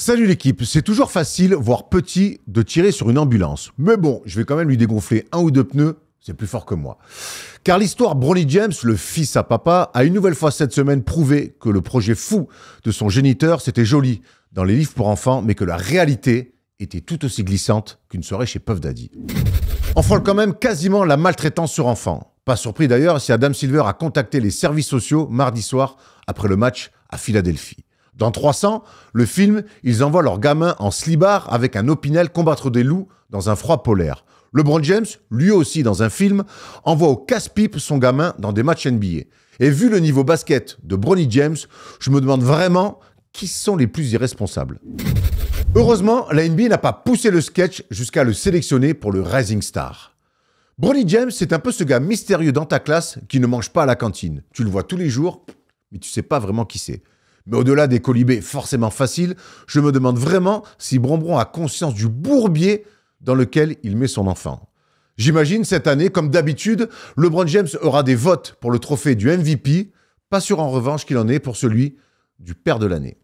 Salut l'équipe, c'est toujours facile, voire petit, de tirer sur une ambulance. Mais bon, je vais quand même lui dégonfler un ou deux pneus, c'est plus fort que moi. Car l'histoire Bronny James, le fils à papa, a une nouvelle fois cette semaine prouvé que le projet fou de son géniteur, c'était joli dans les livres pour enfants, mais que la réalité était tout aussi glissante qu'une soirée chez Puff Daddy. On frôle quand même quasiment la maltraitance sur enfants. Pas surpris d'ailleurs si Adam Silver a contacté les services sociaux mardi soir après le match à Philadelphie. Dans 300, le film, ils envoient leur gamin en slibard avec un opinel combattre des loups dans un froid polaire. LeBron James, lui aussi dans un film, envoie au casse-pipe son gamin dans des matchs NBA. Et vu le niveau basket de Bronny James, je me demande vraiment qui sont les plus irresponsables. Heureusement, la NBA n'a pas poussé le sketch jusqu'à le sélectionner pour le Rising Star. Bronny James, c'est un peu ce gars mystérieux dans ta classe qui ne mange pas à la cantine. Tu le vois tous les jours, mais tu sais pas vraiment qui c'est. Mais au-delà des colibés forcément faciles, je me demande vraiment si Bronbron a conscience du bourbier dans lequel il met son enfant. J'imagine cette année, comme d'habitude, LeBron James aura des votes pour le trophée du MVP, pas sûr en revanche qu'il en ait pour celui du père de l'année.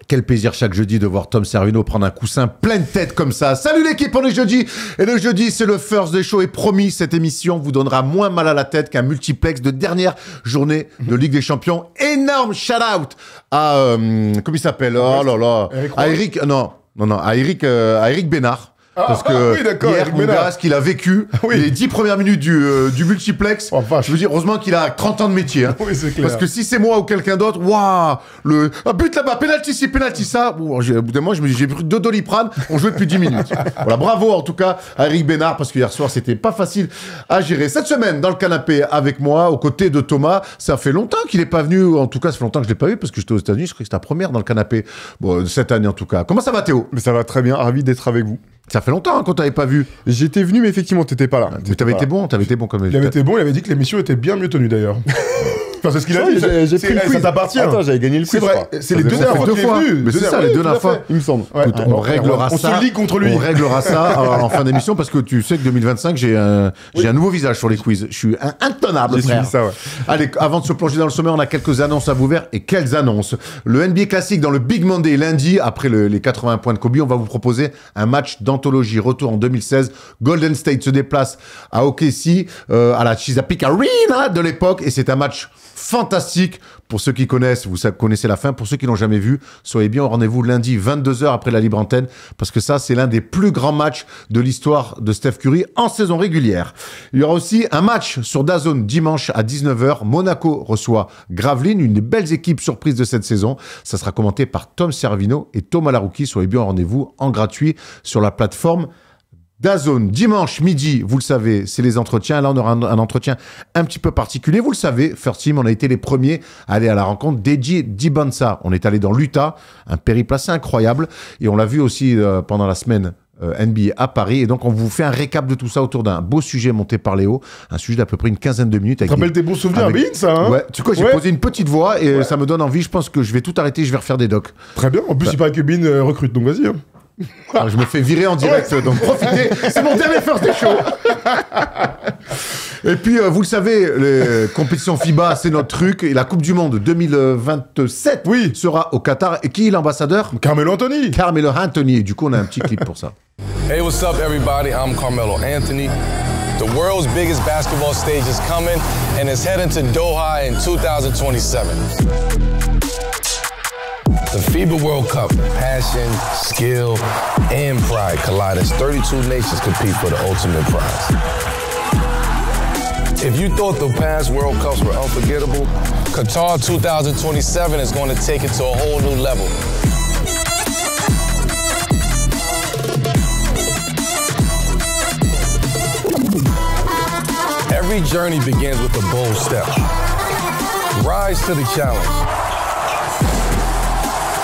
Quel plaisir chaque jeudi de voir Tom Servino prendre un coussin pleine tête comme ça. Salut l'équipe, on est jeudi. Et le jeudi, c'est le First Day Show. Et promis, cette émission vous donnera moins mal à la tête qu'un multiplex de dernière journée de Ligue des Champions. Énorme shout-out à... comment il s'appelle? Oh là là. À Eric... Non, à Eric Bénard. Parce que oui, d'accord, hier, mon gars, ce qu'il a vécu, les 10 premières minutes du multiplex, je veux dire, heureusement qu'il a 30 ans de métier. Hein. Oui, c'est clair. Parce que si c'est moi ou quelqu'un d'autre, waouh, but là-bas, penalty ci, penalty ça. Au bout d'un moment, j'ai pris 2 Doliprane, on jouait depuis 10 minutes. Voilà, bravo en tout cas à Eric Bénard, parce que hier soir, c'était pas facile à gérer. Cette semaine, dans le canapé avec moi, aux côtés de Thomas, ça fait longtemps qu'il n'est pas venu, en tout cas, ça fait longtemps que je l'ai pas vu, parce que j'étais aux États-Unis, je crois que c'était la première dans le canapé, bon, cette année en tout cas. Comment ça va Théo? Mais ça va très bien, ravi d'être avec vous. Ça fait longtemps hein, qu'on t'avait pas vu. J'étais venu, mais effectivement, t'étais pas là. Mais t'avais été bon comme il avait été bon, il avait dit que l'émission était bien mieux tenue d'ailleurs. Enfin, c'est ce qu'il a dit. J'ai pris le quiz. Ça t'appartient. Attends, j'avais gagné le quiz. C'est vrai. C'est les deux dernières fois qu'il est venu. Mais c'est ça, les deux dernières fois. Il me semble. Écoute, on réglera ça. On se lie contre lui. On réglera ça en fin d'émission parce que tu sais que 2025, j'ai un nouveau visage sur les quiz. Je suis intenable, frère. Ça, ouais. Allez, avant de se plonger dans le sommet, on a quelques annonces à vous faire. Et quelles annonces! Le NBA classique dans le Big Monday lundi, après les 80 points de Kobe, on va vous proposer un match d'anthologie. Retour en 2016. Golden State se déplace à OKC, à la Chesapeake Arena de l'époque. Et c'est un match fantastique. Pour ceux qui connaissent, vous connaissez la fin. Pour ceux qui l'ont jamais vu, soyez bien au rendez-vous lundi 22h après la libre antenne parce que ça, c'est l'un des plus grands matchs de l'histoire de Steph Curry en saison régulière. Il y aura aussi un match sur DAZN dimanche à 19h. Monaco reçoit Gravelines, une des belles équipes surprises de cette saison. Ça sera commenté par Tom Servino et Thomas Larouki. Soyez bien au rendez-vous en gratuit sur la plateforme DAZN. Dimanche midi, vous le savez, c'est les entretiens. Là, on aura un entretien un petit peu particulier. Vous le savez, First Team, on a été les premiers à aller à la rencontre d'Eji Dibansa. On est allé dans l'Utah, un périple assez incroyable. Et on l'a vu aussi pendant la semaine NBA à Paris. Et donc, on vous fait un récap de tout ça autour d'un beau sujet monté par Léo. Un sujet d'à peu près une quinzaine de minutes. Tu te rappelles tes bons souvenirs à Bean, ça hein? Ouais. Tu sais quoi, j'ai posé une petite voix et ça me donne envie. Je pense que je vais tout arrêter, je vais refaire des docs. Très bien. En plus, il paraît que Bean recrute, donc vas-y. Hein. Alors, je me fais virer en direct, donc profitez, c'est mon dernier First Day Show. Et puis, vous le savez, les compétitions FIBA, c'est notre truc. Et la Coupe du Monde 2027 sera au Qatar. Et qui est l'ambassadeur? Carmelo Anthony. Carmelo Anthony. Et du coup, on a un petit clip pour ça. Hey, what's up, everybody? I'm Carmelo Anthony. The world's biggest basketball stage is coming, and it's heading to Doha in 2027. The FIBA World Cup, passion, skill, and pride collide as 32 nations compete for the ultimate prize. If you thought the past World Cups were unforgettable, Qatar 2027 is going to take it to a whole new level. Every journey begins with a bold step. Rise to the challenge.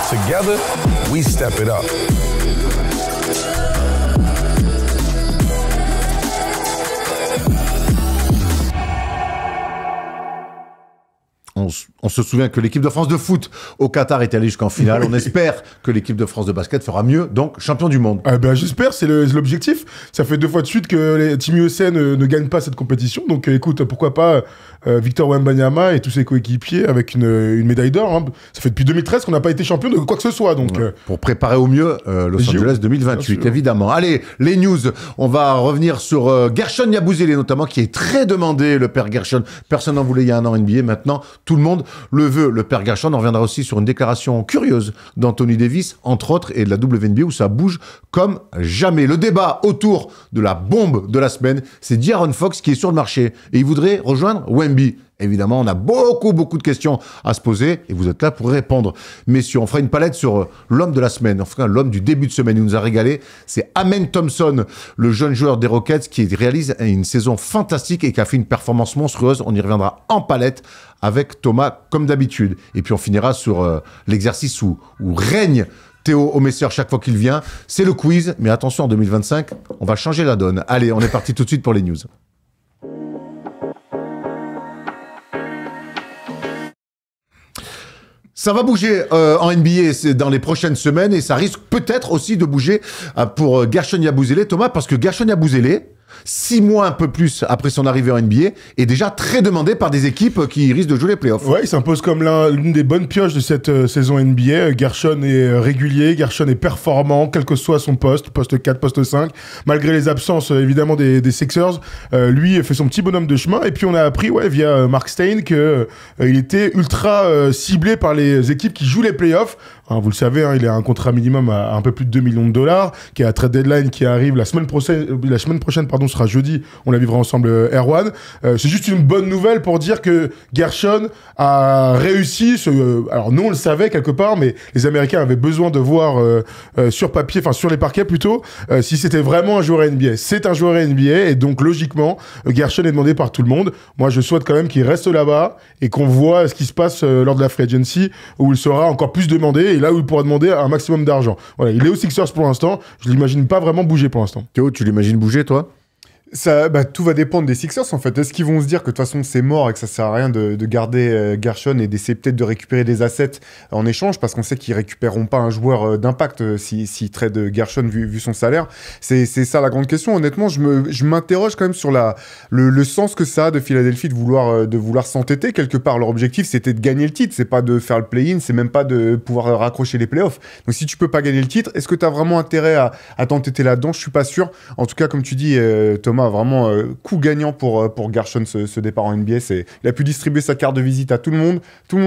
Together, we step it up. On se souvient que l'équipe de France de foot au Qatar est allée jusqu'en finale. On espère que l'équipe de France de basket fera mieux, donc champion du monde. J'espère, c'est l'objectif. Ça fait 2 fois de suite que les Team USA ne gagnent pas cette compétition. Donc écoute, pourquoi pas Victor Wembanyama et tous ses coéquipiers avec une médaille d'or. Hein. Ça fait depuis 2013 qu'on n'a pas été champion de quoi que ce soit. Donc, pour préparer au mieux Los Angeles 2028, évidemment. Allez, les news. On va revenir sur Gershon Yabusele, notamment, qui est très demandé, le père Gershon. Personne n'en voulait il y a un an NBA. Maintenant, tout le monde le veut. Le père Gershon. On reviendra aussi sur une déclaration curieuse d'Anthony Davis, entre autres, et de la WNBA, où ça bouge comme jamais. Le débat autour de la bombe de la semaine, c'est De'Aaron Fox qui est sur le marché. Et il voudrait rejoindre Wemby. Évidemment, on a beaucoup de questions à se poser et vous êtes là pour répondre. Messieurs, on fera une palette sur l'homme de la semaine, enfin l'homme du début de semaine. Il nous a régalé. C'est Amen Thompson, le jeune joueur des Rockets qui réalise une saison fantastique et qui a fait une performance monstrueuse. On y reviendra en palette avec Thomas, comme d'habitude. Et puis on finira sur l'exercice où règne Théo Homesser chaque fois qu'il vient. C'est le quiz, mais attention, en 2025, on va changer la donne. Allez, on est parti tout de suite pour les news. Ça va bouger en NBA dans les prochaines semaines et ça risque peut-être aussi de bouger pour Gershon Yabusele, Thomas, parce que Gershon Yabusele, 6 mois un peu plus après son arrivée en NBA, est déjà très demandé par des équipes qui risquent de jouer les playoffs. Ouais, il s'impose comme l'une des bonnes pioches de cette saison NBA. Gershon est régulier, Gershon est performant, quel que soit son poste 4, poste 5, malgré les absences évidemment des Sixers. Lui fait son petit bonhomme de chemin et puis on a appris via Mark Stein que il était ultra ciblé par les équipes qui jouent les playoffs. Hein, vous le savez, il a un contrat minimum à un peu plus de 2 millions de dollars, qui est à trade deadline qui arrive la semaine prochaine, sera jeudi, on la vivra ensemble Erwan. C'est juste une bonne nouvelle pour dire que Gershon a réussi, alors nous on le savait quelque part, mais les Américains avaient besoin de voir sur papier, enfin sur les parquets plutôt, si c'était vraiment un joueur NBA. C'est un joueur NBA et donc logiquement, Gershon est demandé par tout le monde. Moi je souhaite quand même qu'il reste là-bas et qu'on voit ce qui se passe lors de la free agency où il sera encore plus demandé et là où il pourra demander un maximum d'argent. Voilà, il est aux Sixers pour l'instant, je l'imagine pas vraiment bouger pour l'instant. Théo, tu l'imagines bouger toi ? Tout va dépendre des Sixers en fait. Est-ce qu'ils vont se dire que de toute façon c'est mort et que ça sert à rien de garder Gershon et d'essayer peut-être de récupérer des assets en échange parce qu'on sait qu'ils récupéreront pas un joueur d'impact s'ils traitent Gershon vu son salaire. C'est ça la grande question. Honnêtement, je m'interroge quand même sur le sens que ça a de Philadelphie de vouloir s'entêter quelque part. Leur objectif c'était de gagner le titre, c'est pas de faire le play-in, c'est même pas de pouvoir raccrocher les playoffs. Donc si tu peux pas gagner le titre, est-ce que tu as vraiment intérêt à t'entêter là-dedans? Je suis pas sûr. En tout cas, comme tu dis, Thomas, vraiment coup gagnant pour Gershon ce départ en NBA. Il a pu distribuer sa carte de visite à tout le monde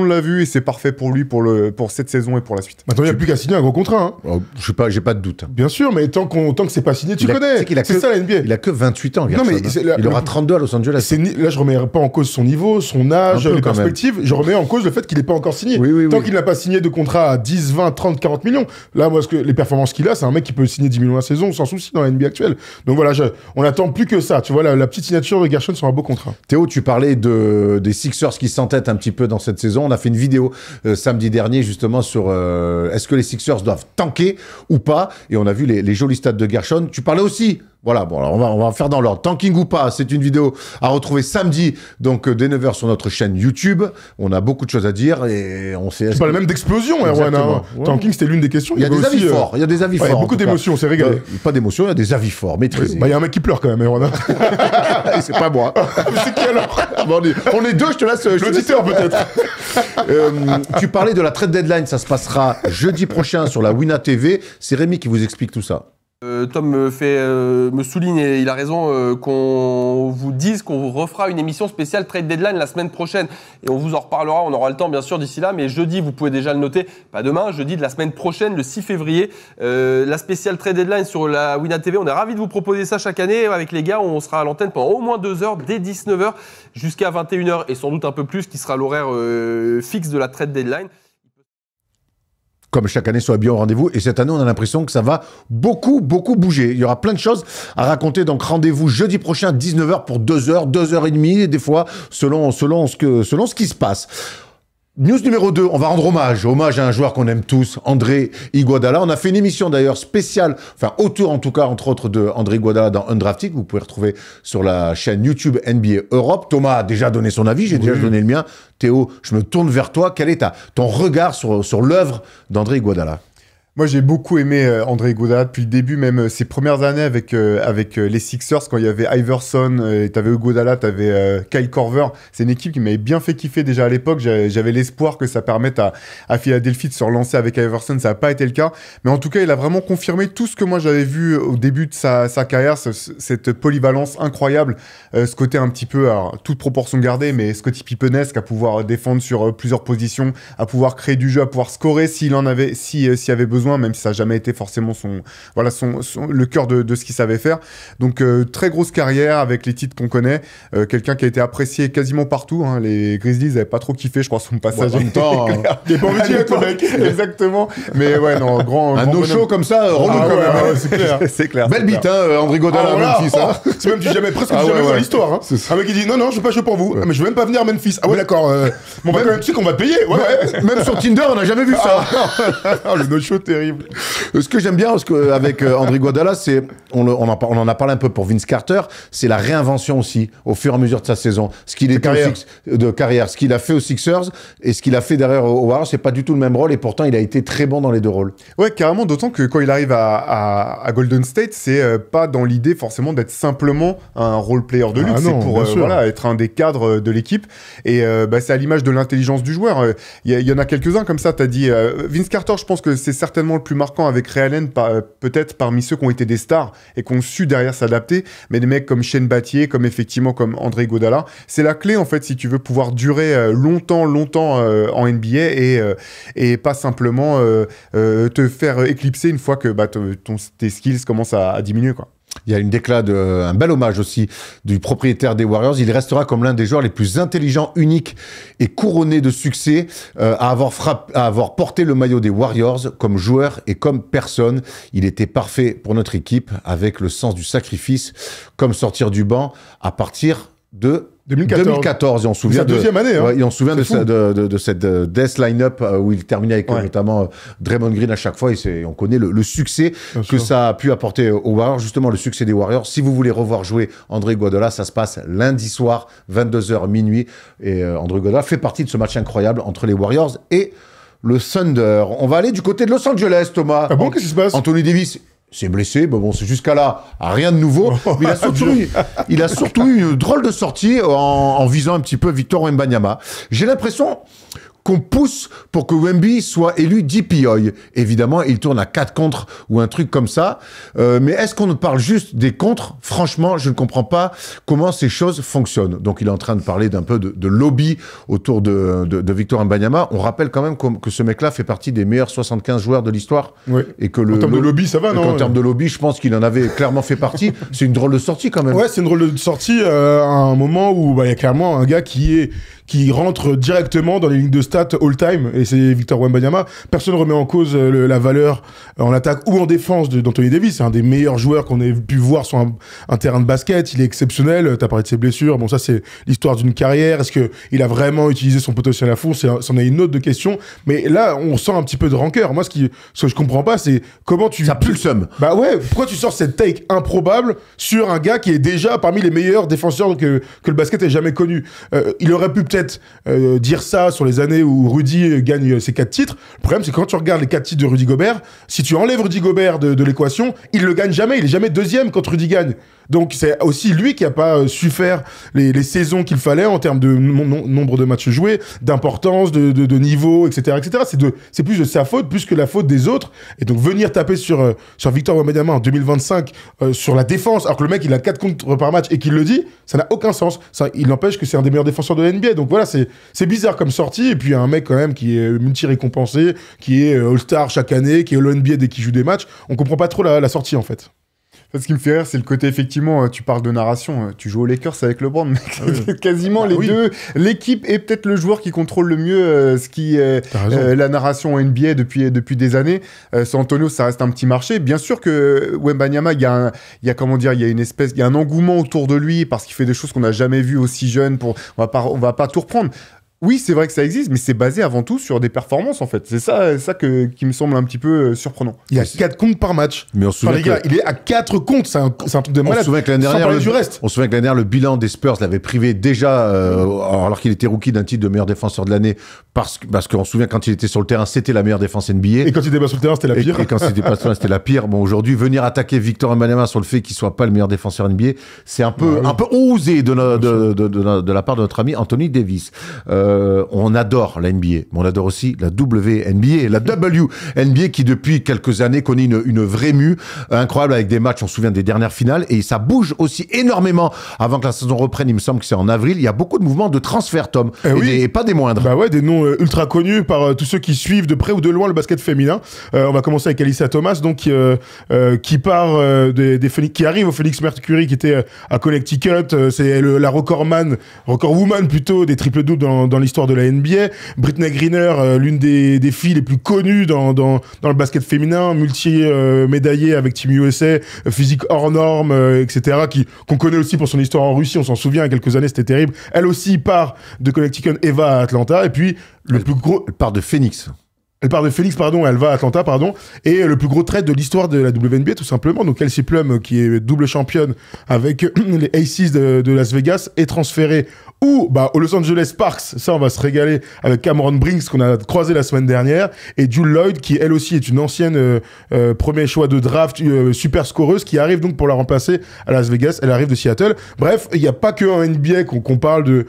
l'a vu et c'est parfait pour lui pour cette saison et pour la suite. Maintenant il n'y a plus qu'à signer un gros contrat. Hein. Oh, j'ai pas de doute. Bien sûr, mais tant que c'est pas signé, tu connais. C'est ça la NBA. Il a que 28 ans, Gershon. Il aura 32 à Los Angeles. Là, je remets pas en cause son niveau, son âge, les perspectives. Je remets en cause le fait qu'il n'est pas encore signé. Tant qu'il n'a pas signé de contrat à 10, 20, 30, 40 millions. Là, moi, les performances qu'il a, c'est un mec qui peut signer 10 millions à saison sans souci dans la NBA actuelle. Donc voilà, on attend plus que ça. Tu vois, la petite signature de Gershon sur un beau contrat. Théo, tu parlais des Sixers qui s'entêtent un petit peu dans cette saison. On a fait une vidéo samedi dernier justement sur est-ce que les Sixers doivent tanker ou pas. Et on a vu les jolis stats de Gershon. Tu parlais aussi. Voilà, bon, alors on va faire dans l'ordre. Tanking ou pas, c'est une vidéo à retrouver samedi, donc dès 9h sur notre chaîne YouTube. On a beaucoup de choses à dire et on sait... Tu parles même d'explosion, Erwan. Hein. Ouais. Tanking, c'était l'une des questions. Il y a des avis forts. Il y a des avis forts. Beaucoup d'émotions, c'est régalé. Pas d'émotions, il y a des avis forts, maîtrisés. Il y a un mec qui pleure quand même, Erwan. C'est pas moi. C'est qui alors? Bon, on est deux, je te laisse... L'auditeur peut-être. Tu parlais de la trade deadline, ça se passera jeudi prochain sur la Wina TV. C'est Rémi qui vous explique tout ça. Tom me souligne, et il a raison, qu'on vous dise qu'on vous refera une émission spéciale Trade Deadline la semaine prochaine. Et on vous en reparlera, on aura le temps bien sûr d'ici là, mais jeudi, vous pouvez déjà le noter, pas demain, jeudi de la semaine prochaine, le 6 février, la spéciale Trade Deadline sur la Wina TV. On est ravis de vous proposer ça chaque année avec les gars. On sera à l'antenne pendant au moins 2 heures, dès 19h jusqu'à 21h et sans doute un peu plus, qui sera l'horaire fixe de la Trade Deadline. comme chaque année, soient bien au rendez-vous. Et cette année, on a l'impression que ça va beaucoup bouger. Il y aura plein de choses à raconter. Donc, rendez-vous jeudi prochain, 19h pour 2h, 2h30, des fois, selon ce qui se passe. News numéro 2, on va rendre hommage à un joueur qu'on aime tous, André Iguodala. On a fait une émission d'ailleurs spéciale, autour en tout cas, entre autres, de André Iguodala dans Undrafted, que vous pouvez retrouver sur la chaîne YouTube NBA Europe. Thomas a déjà donné son avis, j'ai déjà donné le mien. Théo, je me tourne vers toi. Quel est ton regard sur l'œuvre d'André Iguodala ? Moi, j'ai beaucoup aimé André Iguodala depuis le début, même ses premières années avec les Sixers, quand il y avait Iverson, t'avais Iguodala, t'avais Kyle Korver. C'est une équipe qui m'avait bien fait kiffer déjà à l'époque. J'avais l'espoir que ça permette à Philadelphie de se relancer avec Iverson. Ça n'a pas été le cas. Mais en tout cas, il a vraiment confirmé tout ce que moi j'avais vu au début de sa carrière, cette polyvalence incroyable, ce côté un petit peu, alors, toute proportion gardée, mais Scottie Pippenesque, à pouvoir défendre sur plusieurs positions, à pouvoir créer du jeu, à pouvoir scorer s'il y avait besoin, même si ça n'a jamais été forcément le cœur de ce qu'il savait faire. Donc, très grosse carrière avec les titres qu'on connaît. Quelqu'un qui a été apprécié quasiment partout. Hein. Les Grizzlies n'avaient pas trop kiffé, je crois, son passage. En même temps, il n'est pas envie d'y être, mec. Exactement. Mais ouais, non, un no-show comme ça, relou quand même. C'est clair. C'est clair. Belle bite, hein, André Iguodala, Memphis. Hein. C'est même presque jamais dans l'histoire. Hein. Un mec qui dit non, je veux pas jouer pour vous. Mais je veux même pas venir à Memphis. Ah ouais, d'accord. Bon, bah, quand même, tu sais qu'on va te payer. Ouais. Même sur Tinder, on n'a jamais vu ça. Le no-show terrible. Ce que j'aime bien avec André Iguodala, c'est, on en a parlé un peu pour Vince Carter, c'est la réinvention aussi, au fur et à mesure de sa saison. Ce qu'il était de carrière, ce qu'il a fait aux Sixers et ce qu'il a fait derrière aux Warriors, c'est pas du tout le même rôle et pourtant il a été très bon dans les deux rôles. Ouais, carrément, d'autant que quand il arrive à Golden State, c'est pas dans l'idée forcément d'être simplement un role player de luxe, c'est pour être un des cadres de l'équipe. Et c'est à l'image de l'intelligence du joueur. Il y en a quelques-uns comme ça, t'as dit Vince Carter, je pense que c'est certainement le plus marquant avec Ray Allen, peut-être parmi ceux qui ont été des stars et qui ont su derrière s'adapter, mais des mecs comme Shane Battier, comme André Iguodala, c'est la clé en fait si tu veux pouvoir durer longtemps en NBA et pas simplement te faire éclipser une fois que tes skills commencent à diminuer, quoi. Il y a un bel hommage aussi du propriétaire des Warriors. Il restera comme l'un des joueurs les plus intelligents, uniques et couronnés de succès à avoir porté le maillot des Warriors comme joueur et comme personne. Il était parfait pour notre équipe avec le sens du sacrifice, comme sortir du banc à partir de 2014. Et on se souvient deuxième année. Hein. Ouais, et on se souvient de cette death line-up où il terminait avec notamment Draymond Green à chaque fois. Et on connaît le succès ça a pu apporter aux Warriors. Justement, le succès des Warriors. Si vous voulez revoir jouer André Iguodala, ça se passe lundi soir, 22h minuit. Et André Iguodala fait partie de ce match incroyable entre les Warriors et le Thunder. On va aller du côté de Los Angeles, Thomas. Ah bon, qu'est-ce qui se passe? Anthony Davis s'est blessé, c'est jusqu'à là, rien de nouveau. Mais il a surtout eu une drôle de sortie en visant un petit peu Victor Wembanyama. J'ai l'impression qu'on pousse pour que Wemby soit élu DPOY. Évidemment, il tourne à 4 contre ou un truc comme ça. Mais est-ce qu'on parle juste des contres? Franchement, je ne comprends pas comment ces choses fonctionnent. Donc, il est en train de parler d'un peu de lobby autour de Victor Wembanyama. On rappelle quand même que ce mec-là fait partie des meilleurs 75 joueurs de l'histoire. Oui. Et que en termes de lobby, ça va, non? En termes de lobby, je pense qu'il en avait clairement fait partie. C'est une drôle de sortie quand même. Ouais, c'est une drôle de sortie à un moment où il y a clairement un gars qui rentre directement dans les lignes de stats all-time, et c'est Victor Wembanyama. Personne ne remet en cause la valeur en attaque ou en défense d'Anthony Davis. C'est un des meilleurs joueurs qu'on ait pu voir sur un terrain de basket. Il est exceptionnel. T'as parlé de ses blessures. Bon, ça, c'est l'histoire d'une carrière. Est-ce qu'il a vraiment utilisé son potentiel à fond? C'en est une autre de question. Mais là, on sent un petit peu de rancœur. Moi, ce que je comprends pas, c'est comment tu... Ça pue le seum. Bah ouais, pourquoi tu sors cette take improbable sur un gars qui est déjà parmi les meilleurs défenseurs que le basket ait jamais connu? Il aurait pu peut-être dire ça sur les années où Rudy gagne ses 4 titres. Le problème, c'est que quand tu regardes les 4 titres de Rudy Gobert, si tu enlèves Rudy Gobert de l'équation, il le gagne jamais. Il est jamais deuxième quand Rudy gagne. Donc c'est aussi lui qui a pas su faire les saisons qu'il fallait en termes de nombre de matchs joués, d'importance, de niveau, etc., etc. C'est plus de sa faute, plus que la faute des autres. Et donc venir taper sur Victor Wembanyama en 2025 sur la défense, alors que le mec il a 4 contre par match et qu'il le dit, ça n'a aucun sens. Ça, il n'empêche que c'est un des meilleurs défenseurs de la NBA. Donc voilà, c'est bizarre comme sortie. Et puis un mec quand même qui est multi-récompensé, qui est All-Star chaque année, qui est All-NBA dès qu'il joue des matchs. On comprend pas trop la sortie en fait. Ce qui me fait rire, c'est le côté, effectivement, tu parles de narration, tu joues aux Lakers avec LeBron, mec. Quasiment les deux, l'équipe et peut-être le joueur qui contrôle le mieux ce qui est la narration en NBA depuis des années. San Antonio, ça reste un petit marché. Bien sûr que Wembanyama, il y a un engouement autour de lui parce qu'il fait des choses qu'on n'a jamais vues aussi jeune. On va pas tout reprendre. Oui, c'est vrai que ça existe, mais c'est basé avant tout sur des performances, en fait. C'est ça qui me semble un petit peu surprenant. Il y a 4 comptes par match. Mais on se souvient les gars, il est à 4 comptes. C'est un truc de malade. On se souvient que l'année dernière, le bilan des Spurs l'avait privé déjà, alors qu'il était rookie, d'un titre de meilleur défenseur de l'année, parce qu'on se souvient quand il était sur le terrain, c'était la meilleure défense NBA. Et quand il était pas sur le terrain, c'était la pire. Et quand il était pas sur le terrain, c'était la pire. Bon, aujourd'hui, venir attaquer Victor Wembanyama sur le fait qu'il soit pas le meilleur défenseur NBA, c'est un peu osé de la part de notre ami Anthony Davis. On adore la NBA, mais on adore aussi la WNBA, la WNBA qui depuis quelques années connaît une vraie mue incroyable avec des matchs, on se souvient des dernières finales, et ça bouge aussi énormément avant que la saison reprenne, il me semble que c'est en avril, il y a beaucoup de mouvements de transfert, Tom, et pas des moindres. Bah ouais, des noms ultra connus par tous ceux qui suivent de près ou de loin le basket féminin. On va commencer avec Alyssa Thomas, donc qui part qui arrive au Phoenix Mercury, qui était à Connecticut, c'est la recordwoman plutôt des triple-doubles dans l'histoire de la NBA. Brittney Griner, l'une des filles les plus connues dans le basket féminin, multi-médaillée avec Team USA, physique hors norme, etc., qu'on connaît aussi pour son histoire en Russie, on s'en souvient, il y a quelques années, c'était terrible. Elle aussi part de Connecticut et va à Atlanta, et puis Elle part de Phoenix. Elle part de Phoenix, elle va à Atlanta, et le plus gros trade de l'histoire de la WNBA, tout simplement. Donc, Kelsey Plum, qui est double championne avec les Aces de Las Vegas, est transférée au Los Angeles Sparks. Ça, on va se régaler avec Cameron Brink, qu'on a croisé la semaine dernière, et Jewel Lloyd, qui elle aussi est une ancienne premier choix de draft, super scoreuse, qui arrive donc pour la remplacer à Las Vegas. Elle arrive de Seattle. Bref, il n'y a pas que en NBA qu'on parle de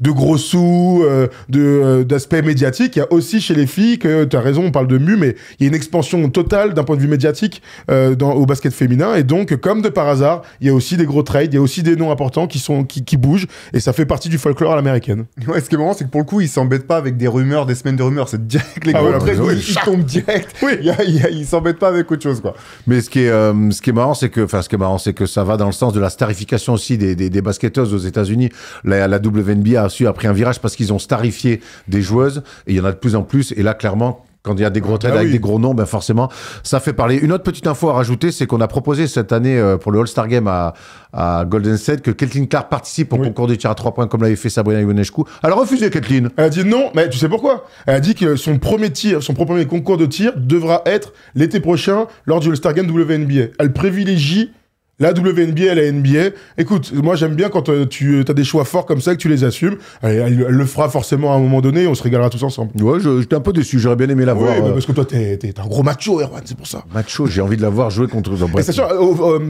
gros sous, d'aspect médiatique. Il y a aussi chez les filles, que tu as raison, on parle de mue, mais il y a une expansion totale d'un point de vue médiatique au basket féminin, et donc, comme de par hasard, il y a aussi des gros trades, il y a aussi des noms importants qui bougent, et ça fait partie du folklore à l'américaine. Ouais, ce qui est marrant, c'est que pour le coup, ils s'embêtent pas avec des rumeurs, des semaines de rumeurs, c'est direct, les gros trades, ils tombent direct, ils s'embêtent pas avec autre chose, quoi. Mais ce qui est marrant, c'est que ça va dans le sens de la starification aussi des basketteuses aux États-Unis. La WNBA a pris un virage parce qu'ils ont starifié des joueuses, et il y en a de plus en plus, et là, clairement, quand il y a des gros trades avec des gros noms, ben forcément, ça fait parler. Une autre petite info à rajouter, c'est qu'on a proposé cette année pour le All-Star Game à Golden State que Caitlin Clark participe au concours des tirs à 3 points comme l'avait fait Sabrina Ionescu. Elle a refusé, Caitlin. Elle a dit non, mais tu sais pourquoi? Elle a dit que son premier concours de tir devra être l'été prochain lors du All-Star Game WNBA. Elle privilégie la WNBA et la NBA. Écoute, moi j'aime bien quand tu as des choix forts comme ça, que tu les assumes. Elle le fera forcément à un moment donné et on se régalera tous ensemble. Ouais, j'étais un peu déçu, j'aurais bien aimé la voir. Parce que toi t'es un gros macho, Erwan, c'est pour ça. Macho, j'ai envie de la voir jouer contre... Et c'est sûr,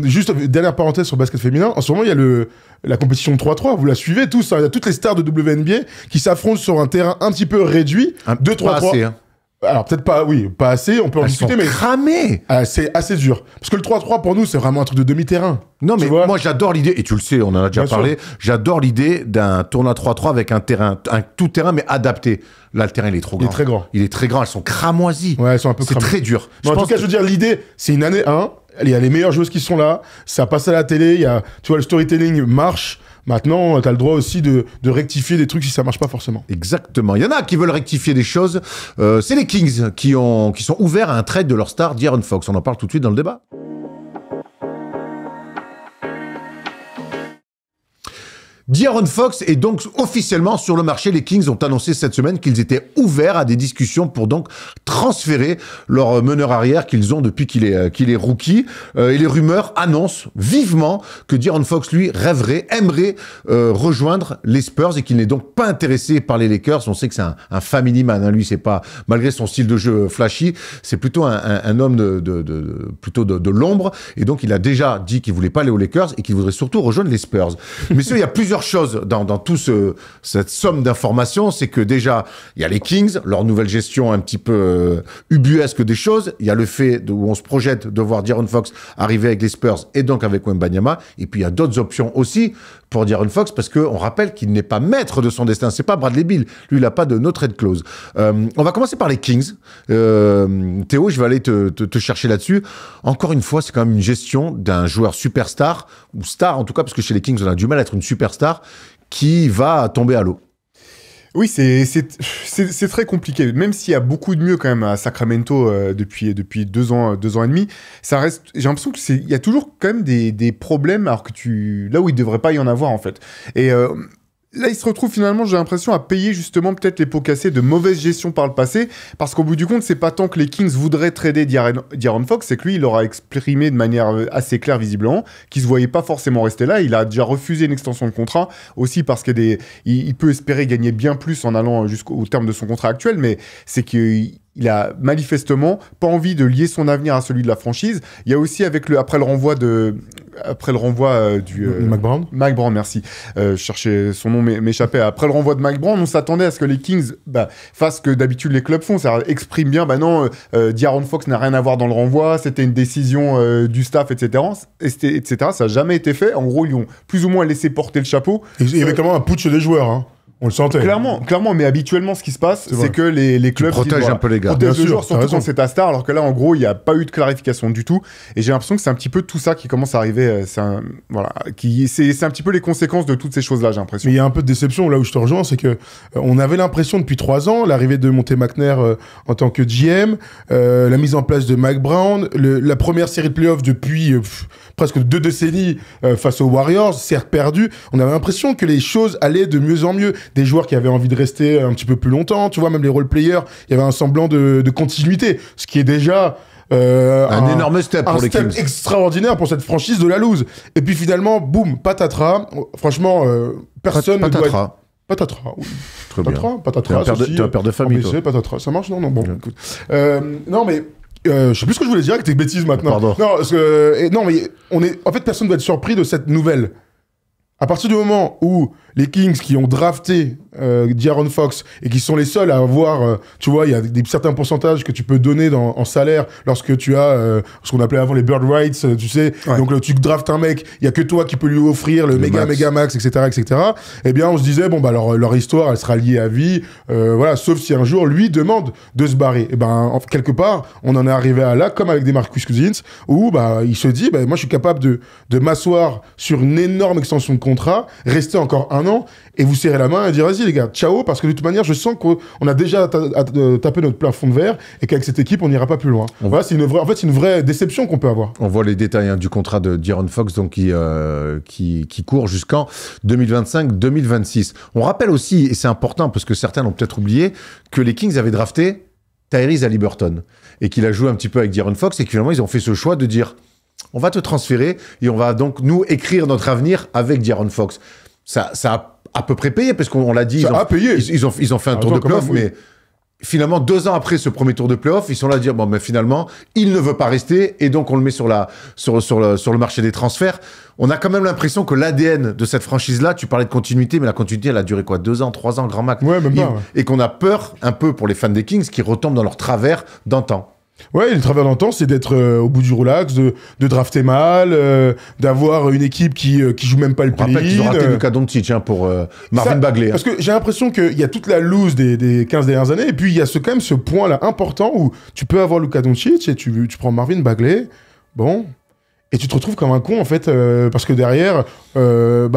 juste dernière parenthèse sur le basket féminin, en ce moment il y a la compétition 3-3, vous la suivez tous, hein, il y a toutes les stars de WNBA qui s'affrontent sur un terrain un petit peu réduit, 2-3-3. Alors peut-être pas assez, on peut en discuter, mais cramé. C'est assez dur. Parce que le 3-3 pour nous, c'est vraiment un truc de demi-terrain. Non, mais moi j'adore l'idée, et tu le sais, on en a déjà parlé, j'adore l'idée d'un tournoi 3-3 avec un tout-terrain, mais adapté. Là, le terrain, il est trop grand. Il est très grand. Il est très grand, elles sont cramoisies. Ouais, elles sont un peu C'est très dur. En tout cas, je veux dire, l'idée, c'est une année 1, il y a les meilleures joueuses qui sont là, ça passe à la télé, tu vois, le storytelling marche. Maintenant, tu as le droit aussi de rectifier des trucs si ça marche pas forcément. Exactement. Il y en a qui veulent rectifier des choses. C'est les Kings qui sont ouverts à un trade de leur star, De'Aaron Fox. On en parle tout de suite dans le débat. De'Aaron Fox est donc officiellement sur le marché. Les Kings ont annoncé cette semaine qu'ils étaient ouverts à des discussions pour donc transférer leur meneur arrière qu'ils ont depuis qu'il est rookie. Et les rumeurs annoncent vivement que De'Aaron Fox, lui, aimerait rejoindre les Spurs et qu'il n'est donc pas intéressé par les Lakers. On sait que c'est un family man, hein. Lui, c'est pas, malgré son style de jeu flashy, c'est plutôt un homme plutôt de l'ombre. Et donc, il a déjà dit qu'il voulait pas aller aux Lakers et qu'il voudrait surtout rejoindre les Spurs. Messieurs, il y a plusieurs plusieurs choses dans cette somme d'informations. C'est que déjà, il y a les Kings, leur nouvelle gestion un petit peu ubuesque des choses. Il y a le fait où on se projette de voir De'Aaron Fox arriver avec les Spurs et donc avec Wembanyama. Et puis, il y a d'autres options aussi pour De'Aaron Fox, parce qu'on rappelle qu'il n'est pas maître de son destin. C'est pas Bradley Beal. Lui, il n'a pas de no trade clause. On va commencer par les Kings. Théo, je vais aller te chercher là-dessus. Encore une fois, c'est quand même une gestion d'un joueur superstar, ou star en tout cas, parce que chez les Kings, on a du mal à être une superstar, qui va tomber à l'eau. Oui, c'est très compliqué. Même s'il y a beaucoup de mieux quand même à Sacramento depuis 2 ans et demi, ça reste. J'ai l'impression que il y a toujours quand même des problèmes, alors que là où il devrait pas y en avoir en fait. Et là, il se retrouve finalement, j'ai l'impression, à payer justement peut-être les pots cassés de mauvaise gestion par le passé, parce qu'au bout du compte, c'est pas tant que les Kings voudraient trader De'Aaron Fox, c'est que lui, il aura exprimé de manière assez claire visiblement qu'il se voyait pas forcément rester là. Il a déjà refusé une extension de contrat, aussi parce qu'il peut espérer gagner bien plus en allant jusqu'au terme de son contrat actuel, mais c'est qu'il a manifestement pas envie de lier son avenir à celui de la franchise. Il y a aussi après le renvoi du Mike Brown, merci. Je cherchais son nom, m'échappait. Après le renvoi de Mike Brown, on s'attendait à ce que les Kings fassent ce que d'habitude les clubs font, ça exprime bien. Non, De'Aaron Fox n'a rien à voir dans le renvoi. C'était une décision du staff, etc. Ça n'a jamais été fait. En gros, ils ont plus ou moins laissé porter le chapeau. Il y avait quand même un putsch des joueurs. Hein. On le sentait. Clairement, mais habituellement, ce qui se passe, c'est que les clubs protègent un peu les gars. Protègent le joueur, surtout quand c'est ta star, alors que là, en gros, il n'y a pas eu de clarification du tout. Et j'ai l'impression que c'est un petit peu tout ça qui commence à arriver. C'est un petit peu les conséquences de toutes ces choses-là, j'ai l'impression. Mais il y a un peu de déception là où je te rejoins, c'est que on avait l'impression depuis 3 ans, l'arrivée de Monte McNair en tant que GM, la mise en place de Mike Brown, la première série de playoffs depuis presque 2 décennies face aux Warriors, certes perdu. On avait l'impression que les choses allaient de mieux en mieux. Des joueurs qui avaient envie de rester un petit peu plus longtemps, tu vois, même les role-players, il y avait un semblant de continuité, ce qui est déjà un énorme step pour les Kings. Extraordinaire pour cette franchise de la loose. Et puis finalement, boum, patatras. Franchement, personne ne doit être... Patatras, oui. Très bien. Patatras. T'es un père de famille, toi. Patatras, ça marche? Non, bon, écoute. Non, mais... je sais plus ce que je voulais dire avec tes bêtises maintenant. Pardon. Non, mais en fait, personne ne va être surpris de cette nouvelle. À partir du moment où les Kings qui ont drafté De'Aaron Fox et qui sont les seuls à avoir, tu vois, il y a certains pourcentages que tu peux donner en salaire lorsque tu as ce qu'on appelait avant les bird rights, tu sais. Ouais. Donc tu draftes un mec, il y a que toi qui peux lui offrir le méga max, etc. Eh bien, on se disait bon bah leur histoire, elle sera liée à vie, voilà. Sauf si un jour lui demande de se barrer. Et ben quelque part, on en est arrivé à là, comme avec des Marcus Cousins, où bah il se dit bah moi je suis capable de m'asseoir sur une énorme extension de contrat, rester encore 1 an et vous serrer la main et dire vas-y les gars, ciao, parce que de toute manière je sens qu'on a déjà tapé notre plafond de verre et qu'avec cette équipe on n'ira pas plus loin. Voilà, c'est une vraie déception qu'on peut avoir. On voit les détails du contrat de De'Aaron Fox donc qui court jusqu'en 2025-2026. On rappelle aussi, et c'est important parce que certains l'ont peut-être oublié, que les Kings avaient drafté Tyrese Haliburton et qu'il a joué un petit peu avec De'Aaron Fox et que finalement ils ont fait ce choix de dire on va te transférer et on va donc nous écrire notre avenir avec De'Aaron Fox. Ça a à peu près payé, parce qu'on l'a dit, ils ont fait un tour de play-off, mais finalement, 2 ans après ce premier tour de play-off, ils sont là à dire, bon, mais finalement, il ne veut pas rester, et donc on le met sur le marché des transferts. On a quand même l'impression que l'ADN de cette franchise-là, tu parlais de continuité, mais la continuité, elle a duré quoi, 2 ans, 3 ans, grand max. Ouais, même pas, ouais. Et qu'on a peur, un peu pour les fans des Kings, qui retombent dans leur travers d'antan. Ouais, le travers d'antan, c'est d'être au bout du roulax, de drafter mal, d'avoir une équipe qui joue même pas le play-in. On rappelle qu'ils ont raté Luka Doncic pour Marvin Bagley. Parce que j'ai l'impression qu'il y a toute la loose des 15 dernières années, et puis il y a quand même ce point-là important où tu peux avoir Luka Doncic et tu prends Marvin Bagley, bon... Et tu te retrouves comme un con, en fait, parce que derrière,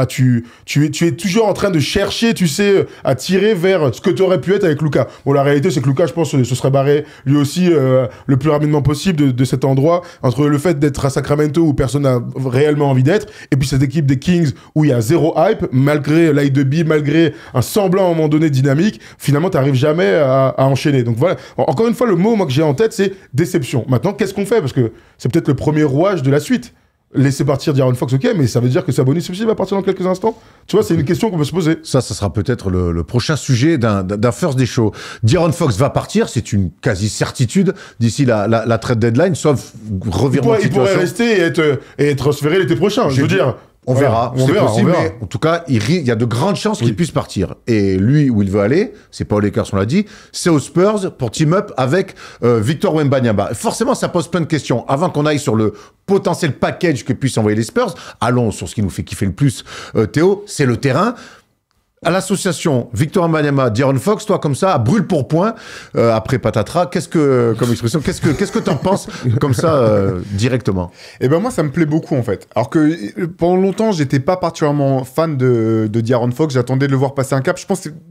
tu es toujours en train de chercher, tu sais, à tirer vers ce que tu aurais pu être avec Luka. Bon, la réalité, c'est que Luka, je pense, se serait barré lui aussi le plus rapidement possible de cet endroit, entre le fait d'être à Sacramento où personne n'a réellement envie d'être, et puis cette équipe des Kings où il y a zéro hype, malgré l'œil de bille, malgré un semblant à un moment donné dynamique, finalement, tu n'arrives jamais à enchaîner. Donc voilà, encore une fois, le mot moi, que j'ai en tête, c'est déception. Maintenant, qu'est-ce qu'on fait? Parce que c'est peut-être le premier rouage de la suite. Laisser partir De'Aaron Fox, ok, mais ça veut dire que Sabonis aussi va partir dans quelques instants. Tu vois, c'est une question qu'on peut se poser. Ça sera peut-être le prochain sujet d'un First Day Show. De'Aaron Fox va partir, c'est une quasi-certitude d'ici la trade deadline, sauf revirement de situation. Il pourrait rester et être transféré l'été prochain, je veux dire. On verra, on c'est verra, possible, on verra. mais en tout cas, il y a de grandes chances qu'il puisse partir. Et lui, où il veut aller, c'est pas aux Lakers, on l'a dit, c'est aux Spurs pour team up avec Victor Wembanyama. Forcément, ça pose plein de questions. Avant qu'on aille sur le potentiel package que puissent envoyer les Spurs, allons sur ce qui nous fait kiffer le plus, Théo, c'est le terrain. À l'association Victor Wembanyama, De'Aaron Fox, toi comme ça, à brûle pour point, après patatras, qu'est-ce que t'en penses comme ça directement? Et ben moi ça me plaît beaucoup en fait. Alors que pendant longtemps j'étais pas particulièrement fan de De'Aaron Fox, j'attendais de le voir passer un cap.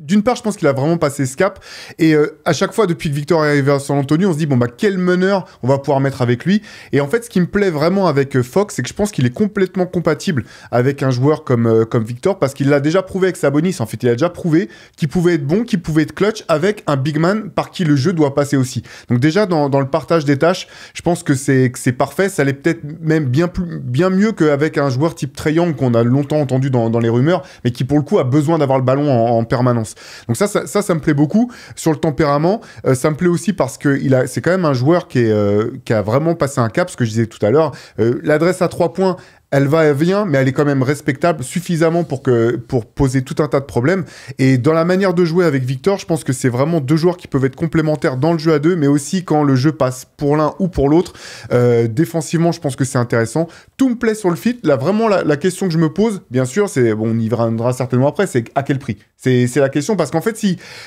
D'une part je pense qu'il a vraiment passé ce cap et à chaque fois depuis que Victor est arrivé à San Antonio on se dit bon bah quel meneur on va pouvoir mettre avec lui. Et en fait ce qui me plaît vraiment avec Fox c'est que je pense qu'il est complètement compatible avec un joueur comme Victor parce qu'il l'a déjà prouvé avec Sabonis. En fait il a déjà prouvé qu'il pouvait être bon, qu'il pouvait être clutch avec un big man par qui le jeu doit passer aussi. Donc déjà dans le partage des tâches je pense que c'est parfait. Ça l'est peut-être même bien mieux qu'avec un joueur type Trae Young qu'on a longtemps entendu dans les rumeurs, mais qui pour le coup a besoin d'avoir le ballon en permanence. Donc ça me plaît beaucoup. Sur le tempérament, ça me plaît aussi parce que c'est quand même un joueur qui a vraiment passé un cap, ce que je disais tout à l'heure. L'adresse à 3 points, elle vient, mais elle est quand même respectable suffisamment pour poser tout un tas de problèmes. Et dans la manière de jouer avec Victor, je pense que c'est vraiment deux joueurs qui peuvent être complémentaires dans le jeu à deux, mais aussi quand le jeu passe pour l'un ou pour l'autre. Défensivement, je pense que c'est intéressant. Tout me plaît sur le fit. Là, vraiment, la question que je me pose, bien sûr, on y reviendra certainement après, c'est à quel prix? C'est la question, parce qu'en fait,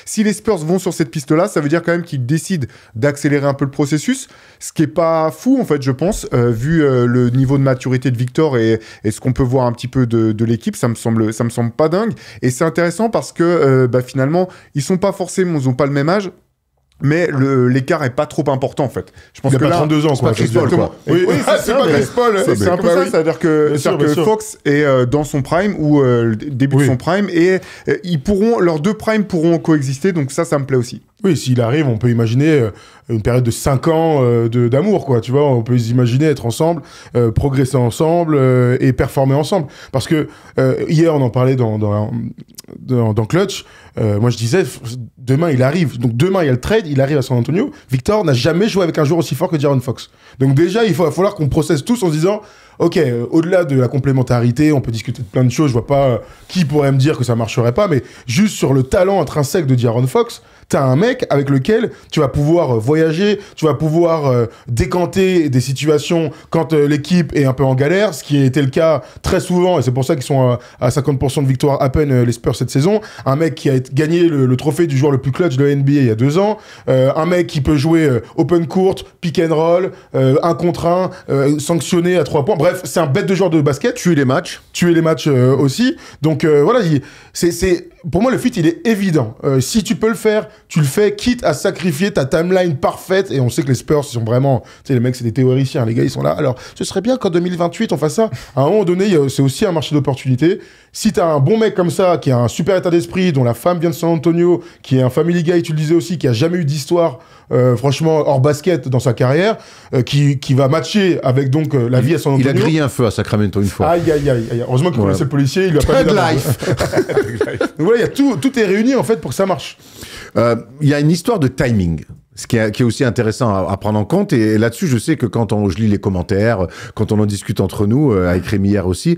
si les Spurs vont sur cette piste-là, ça veut dire quand même qu'ils décident d'accélérer un peu le processus, ce qui est pas fou, en fait, je pense, vu le niveau de maturité de Victor et ce qu'on peut voir un petit peu de l'équipe, ça me semble pas dingue. Et c'est intéressant parce que finalement, ils sont pas forcément, ils ont pas le même âge. Mais l'écart est pas trop important en fait. Je pense il a que pas là, 32 ans quoi. Chris Paul, quoi. Oui, c'est pas Chris Paul. C'est un peu ça. C'est-à-dire que Fox est dans son prime ou début de son prime et leurs deux primes pourront coexister. Donc ça me plaît aussi. Oui, s'il arrive, on peut imaginer une période de 5 ans d'amour, quoi. Tu vois, on peut imaginer être ensemble, progresser ensemble et performer ensemble. Parce que hier, on en parlait dans Clutch. Moi, je disais, demain, il arrive. Donc, demain, il y a le trade, il arrive à San Antonio. Victor n'a jamais joué avec un joueur aussi fort que De'Aaron Fox. Donc, déjà, il va falloir qu'on processe tous en se disant, ok, au-delà de la complémentarité, on peut discuter de plein de choses. Je vois pas qui pourrait me dire que ça marcherait pas, mais juste sur le talent intrinsèque de De'Aaron Fox, t'as un mec avec lequel tu vas pouvoir voyager, tu vas pouvoir décanter des situations quand l'équipe est un peu en galère, ce qui a été le cas très souvent, et c'est pour ça qu'ils sont à 50% de victoire à peine, les Spurs, cette saison. Un mec qui a gagné le trophée du joueur le plus clutch de la NBA il y a 2 ans. Un mec qui peut jouer open court, pick and roll, 1 contre 1, sanctionné à 3 points. Bref, c'est un bête de joueur de basket. Tuer les matchs aussi. Donc voilà, pour moi, le fit, il est évident. Si tu peux le faire, tu le fais, quitte à sacrifier ta timeline parfaite. Et on sait que les Spurs, ils sont vraiment... Tu sais, les mecs, c'est des théoriciens. Les gars, ils sont là. Alors, ce serait bien qu'en 2028, on fasse ça. À un moment donné, c'est aussi un marché d'opportunité. Si t'as un bon mec comme ça, qui a un super état d'esprit, dont la femme vient de San Antonio, qui est un family guy, tu le disais aussi, qui a jamais eu d'histoire, franchement, hors basket dans sa carrière, qui va matcher avec donc la vie à San Antonio. Il a grillé un feu à Sacramento une fois. Aïe. Heureusement qu'il connaissait le policier, il lui a pas Thug mis la life. Donc voilà, tout est réuni en fait pour que ça marche. Il y a une histoire de timing, ce qui est aussi intéressant à prendre en compte. Et là-dessus, je sais que quand je lis les commentaires, quand on en discute entre nous, avec Rémi hier aussi,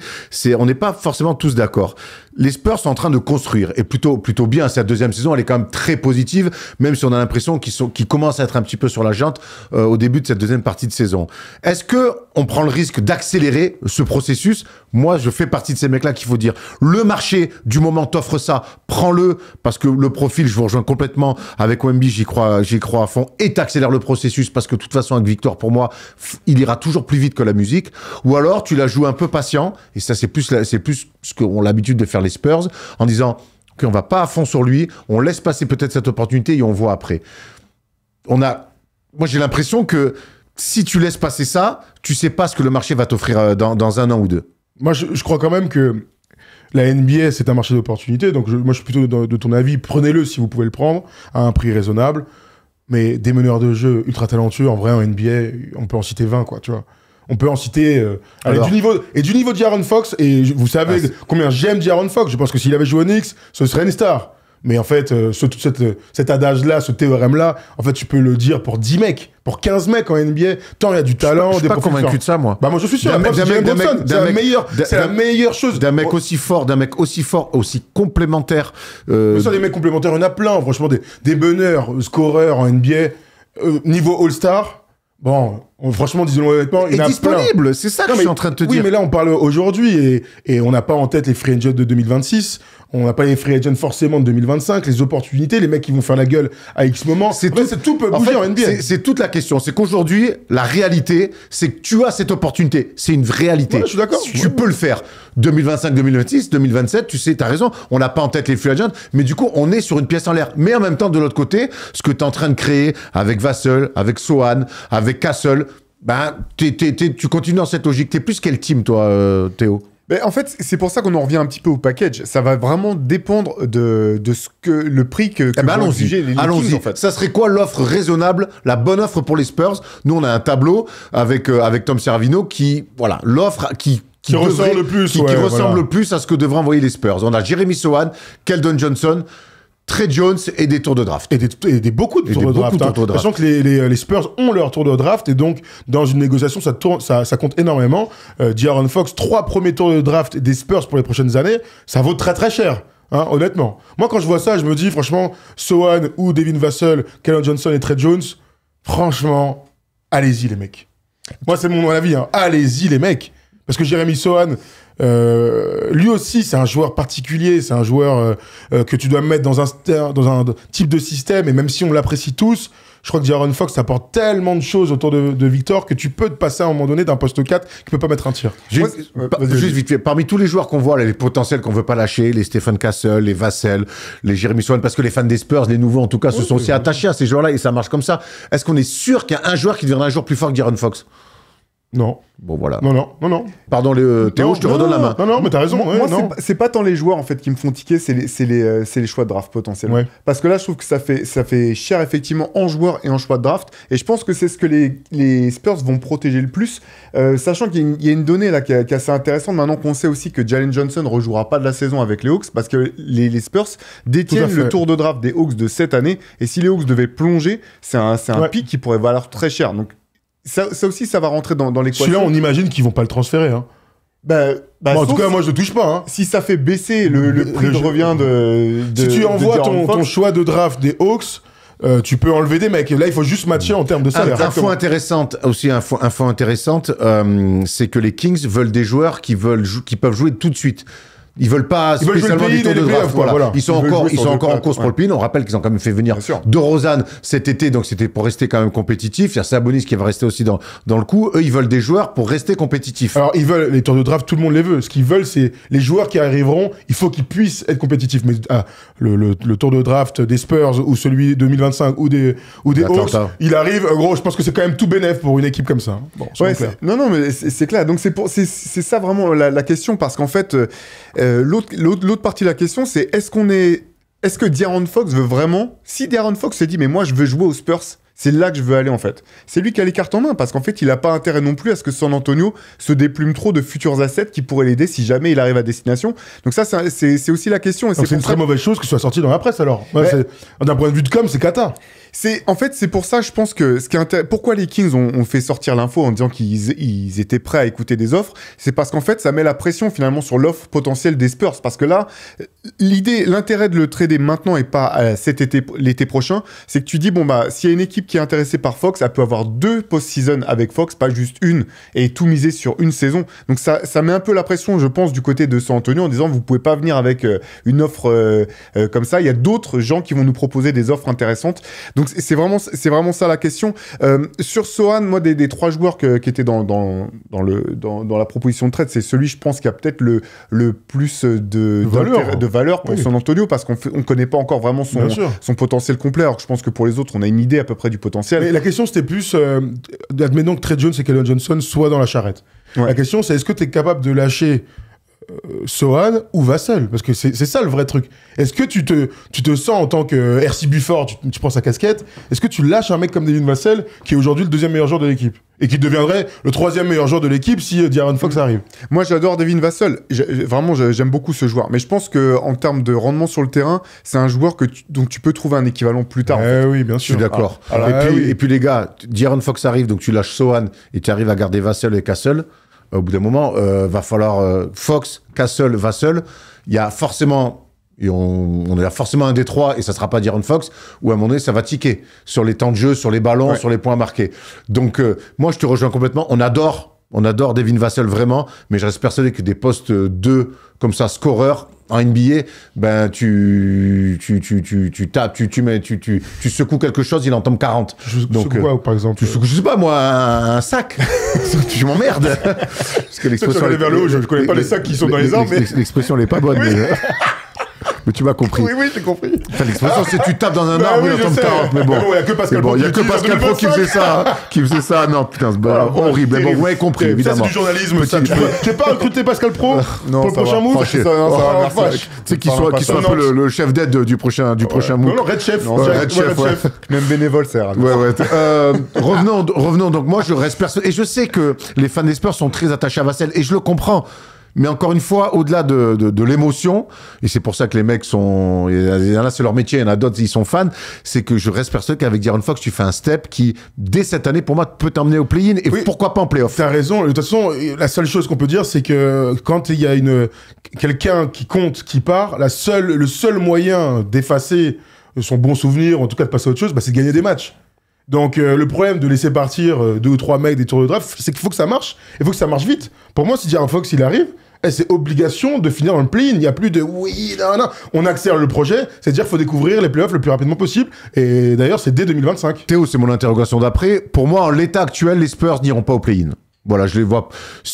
on n'est pas forcément tous d'accord. Les Spurs sont en train de construire, et plutôt bien. Cette deuxième saison, elle est quand même très positive, même si on a l'impression qu'ils commencent à être un petit peu sur la jante au début de cette deuxième partie de saison. Est-ce que on prend le risque d'accélérer ce processus? Moi, je fais partie de ces mecs-là qu'il faut dire, le marché du moment t'offre ça, prends-le, parce que le profil, je vous rejoins complètement avec Wemby, j'y crois à fond, et t'accélères le processus, parce que de toute façon, avec Victor, pour moi, il ira toujours plus vite que la musique. Ou alors, tu la joues un peu patient, et ça, c'est plus ce qu'ont l'habitude de faire les Spurs, en disant qu'on va pas à fond sur lui, on laisse passer peut-être cette opportunité et on voit après. Moi, j'ai l'impression que si tu laisses passer ça, tu sais pas ce que le marché va t'offrir dans 1 an ou 2. Moi, je crois quand même que la NBA, c'est un marché d'opportunité. Donc, moi, je suis plutôt de ton avis. Prenez-le si vous pouvez le prendre à un prix raisonnable. Mais des meneurs de jeu ultra talentueux, en vrai, en NBA, on peut en citer 20, quoi, tu vois. On peut en citer... du niveau de De'Aaron Fox, et vous savez combien j'aime De'Aaron Fox. Je pense que s'il avait joué au Knicks, ce serait une star. Mais en fait, cet adage-là, ce théorème-là, en fait, tu peux le dire pour 10 mecs, pour 15 mecs en NBA. Tant il y a du talent, Je suis pas convaincu de ça, moi. Bah moi je suis sûr. C'est la meilleure chose. D'un mec aussi fort, aussi complémentaire. Mais ça, des mecs complémentaires, il y en a plein. Franchement, des meneurs, scoreurs en NBA, niveau All-Star. Bon, franchement, disons honnêtement, il y en a disponible, plein. c'est ça que je suis en train de te dire. Oui, mais là, on parle aujourd'hui et on n'a pas en tête les free agents de 2026. On n'a pas les free agents forcément de 2025, les opportunités, les mecs qui vont faire la gueule à X moment. Tout peut bouger en NBA. C'est toute la question. C'est qu'aujourd'hui, la réalité, c'est que tu as cette opportunité. C'est une réalité. Ouais, je suis d'accord. Tu peux le faire. 2025, 2026, 2027, tu sais, t'as raison. On n'a pas en tête les free agents, mais du coup, on est sur une pièce en l'air. Mais en même temps, de l'autre côté, ce que tu es en train de créer avec Vassell, avec Sohan, avec Castle, ben, tu continues dans cette logique. T'es plus quel team, toi, Théo? Mais en fait, c'est pour ça qu'on en revient un petit peu au package. Ça va vraiment dépendre de ce que le prix que vont exiger les Kings, en fait. Ça serait quoi l'offre raisonnable, la bonne offre pour les Spurs? Nous, on a un tableau avec Tom Servino qui, voilà, l'offre qui ressemble le plus, qui ressemble le plus à ce que devraient envoyer les Spurs. On a Jeremy Sohan, Keldon Johnson, Trey Jones et des tours de draft. Et beaucoup de tours de draft. Sachant que les Spurs ont leur tour de draft et donc dans une négociation ça compte énormément. De'Aaron Fox, 3 premiers tours de draft des Spurs pour les prochaines années, ça vaut très très cher. Hein, honnêtement. Moi quand je vois ça, je me dis franchement, Sohan ou Devin Vassell, Keldon Johnson et Trey Jones, franchement, allez-y les mecs. Moi c'est mon avis, hein. Allez-y les mecs. Parce que Jeremy Sohan, lui aussi, c'est un joueur particulier, c'est un joueur que tu dois mettre dans un type de système, et même si on l'apprécie tous, je crois que De'Aaron Fox apporte tellement de choses autour de Victor que tu peux te passer à un moment donné d'un poste 4 qui peut pas mettre un tir. Juste vite fait, parmi tous les joueurs qu'on voit, là, les potentiels qu'on veut pas lâcher, les Stephen Castle, les Vassell, les Jeremy Sohan, parce que les fans des Spurs, les nouveaux en tout cas, se sont aussi attachés à ces joueurs-là et ça marche comme ça. Est-ce qu'on est sûr qu'il y a un joueur qui deviendra un jour plus fort que De'Aaron Fox? Non. Bon, voilà. Non. Pardon, Théo, je te redonne la main. Non, mais t'as raison. Moi, c'est pas tant les joueurs, en fait, qui me font tiquer, c'est les choix de draft, potentiellement. Ouais. Parce que là, je trouve que ça fait cher, effectivement, en joueurs et en choix de draft. Et je pense que c'est ce que les Spurs vont protéger le plus. Sachant qu'il y a une donnée, là, qui est assez intéressante. Maintenant qu'on sait aussi que Jalen Johnson ne rejouera pas de la saison avec les Hawks, parce que les Spurs détiennent le tour de draft des Hawks de cette année. Et si les Hawks devaient plonger, c'est un pic qui pourrait valoir très cher. Donc, ça aussi, ça va rentrer dans l'équation. Celui-là, on imagine qu'ils vont pas le transférer. Hein. En tout cas, moi, je le touche pas. Hein. Si ça fait baisser le prix de revient de si tu envoies ton choix de draft des Hawks, tu peux enlever des mecs. Et là, il faut juste matcher en termes de salaire. Info intéressante, c'est que les Kings veulent des joueurs qui peuvent jouer tout de suite. Ils veulent pas spécialement des tours de draft. Voilà. Ils sont encore en course pour le pin. On rappelle qu'ils ont quand même fait venir DeRozan cet été, donc c'était pour rester quand même compétitif. Il y a Sabonis qui va rester aussi dans le coup. Eux, ils veulent des joueurs pour rester compétitifs. Alors, ils veulent les tours de draft, tout le monde les veut. Ce qu'ils veulent, c'est les joueurs qui arriveront. Il faut qu'ils puissent être compétitifs. Mais le tour de draft des Spurs ou celui 2025 ou des Hawks, il arrive. Gros, je pense que c'est quand même tout bénef pour une équipe comme ça. Bon, non, mais c'est clair. Donc c'est ça vraiment la question, parce qu'en fait. L'autre partie de la question, c'est est-ce que De'Aaron Fox veut vraiment... Si De'Aaron Fox se dit, mais moi, je veux jouer aux Spurs, c'est là que je veux aller, en fait. C'est lui qui a les cartes en main, parce qu'en fait, il n'a pas intérêt non plus à ce que San Antonio se déplume trop de futurs assets qui pourraient l'aider si jamais il arrive à destination. Donc ça, c'est aussi la question. Et c'est une très mauvaise chose que ce soit sorti dans la presse, alors. D'un point de vue de com', c'est cata. En fait, c'est pour ça, je pense que pourquoi les Kings ont fait sortir l'info en disant qu'ils étaient prêts à écouter des offres, c'est parce qu'en fait, ça met la pression finalement sur l'offre potentielle des Spurs. Parce que là, l'intérêt de le trader maintenant et pas l'été prochain, c'est que tu dis, s'il y a une équipe qui est intéressée par Fox, elle peut avoir 2 post-season avec Fox, pas juste une, et tout miser sur une saison. Donc ça met un peu la pression, je pense, du côté de San Antonio en disant, vous pouvez pas venir avec une offre comme ça. Il y a d'autres gens qui vont nous proposer des offres intéressantes. Donc c'est vraiment ça la question. Sur Sohan, moi des 3 joueurs qui étaient dans la proposition de trade, c'est celui, je pense, qui a peut-être le plus de valeur pour San Antonio, parce qu'on connaît pas encore vraiment son potentiel complet, alors que je pense que pour les autres on a une idée à peu près du potentiel. Mais la question c'était plus admettons que Trey Jones et Keldon Johnson soient dans la charrette. La question c'est est-ce que tu es capable de lâcher Sohan ou Vassell, parce que c'est ça le vrai truc. Est-ce que tu te sens en tant que RC Bufford, tu prends sa casquette, est-ce que tu lâches un mec comme Devin Vassell, qui est aujourd'hui le 2e meilleur joueur de l'équipe, et qui deviendrait le 3e meilleur joueur de l'équipe si De'Aaron Fox arrive? Moi, j'adore Devin Vassell. Vraiment, j'aime beaucoup ce joueur. Mais je pense qu'en termes de rendement sur le terrain, c'est un joueur dont tu peux trouver un équivalent plus tard. Oui, bien Je suis sûr. d'accord. Ah, Et puis les gars, De'Aaron Fox arrive, donc tu lâches Sohan et tu arrives à garder Vassell et Castle. Au bout d'un moment, va falloir Fox, Castle, Vassell. Il y a forcément, et on a forcément un des trois, et ça sera pas De'Aaron Fox, où à un moment donné, ça va tiquer sur les temps de jeu, sur les ballons, sur les points marqués. Donc, moi, je te rejoins complètement. On adore Devin Vassell vraiment, mais je reste persuadé que des postes 2 comme ça, scoreurs, en NBA, ben tu tapes, tu secoues quelque chose, il en tombe 40. Donc quoi, par exemple? Tu secoues, je sais pas moi, un sac. Je m'emmerde. Parce que l'expression aller vers le haut, je connais pas les sacs qui sont dans les arbres, mais l'expression elle est pas bonne. Mais tu m'as compris. Oui, j'ai compris. Enfin, l'expression, c'est tu tapes dans un arbre, il en tombe 40. Mais bon, il y a que Pascal Pro qui faisait ça. Qui faisait ça. Non, putain, c'est horrible. Mais bon, vous avez compris, évidemment. Ça, c'est du journalisme, ça. Tu n'es pas recruté Pascal Pro pour le prochain move? Tu sais, qu'il soit un peu le chef d'aide du prochain move. Non, Red Chef. Même bénévole, c'est rare. Revenons. Donc, moi, je reste persuadé. Et je sais que les fans des Spurs sont très attachés à Vassell. Et je le comprends. Mais encore une fois, au-delà de l'émotion, et c'est pour ça que les mecs sont... Il y en a, c'est leur métier, il y en a d'autres, ils sont fans, c'est que je reste persuadé qu'avec De'Aaron Fox, tu fais un step qui, dès cette année, pour moi, peut t'emmener au play-in, et pourquoi pas en play-off. T'as raison. De toute façon, la seule chose qu'on peut dire, c'est que quand il y a quelqu'un qui compte, qui part, le seul moyen d'effacer son bon souvenir, en tout cas de passer à autre chose, c'est de gagner des matchs. Donc le problème de laisser partir 2 ou 3 mecs des tours de draft, c'est qu'il faut que ça marche, il faut que ça marche vite. Pour moi, si De'Aaron Fox, il arrive, c'est obligation de finir dans le play-in. Il n'y a plus de non. On accélère le projet, c'est-à-dire qu'il faut découvrir les playoffs le plus rapidement possible. Et d'ailleurs, c'est dès 2025. Théo, c'est mon interrogation d'après. Pour moi, en l'état actuel, les Spurs n'iront pas au play-in. Voilà, je les vois.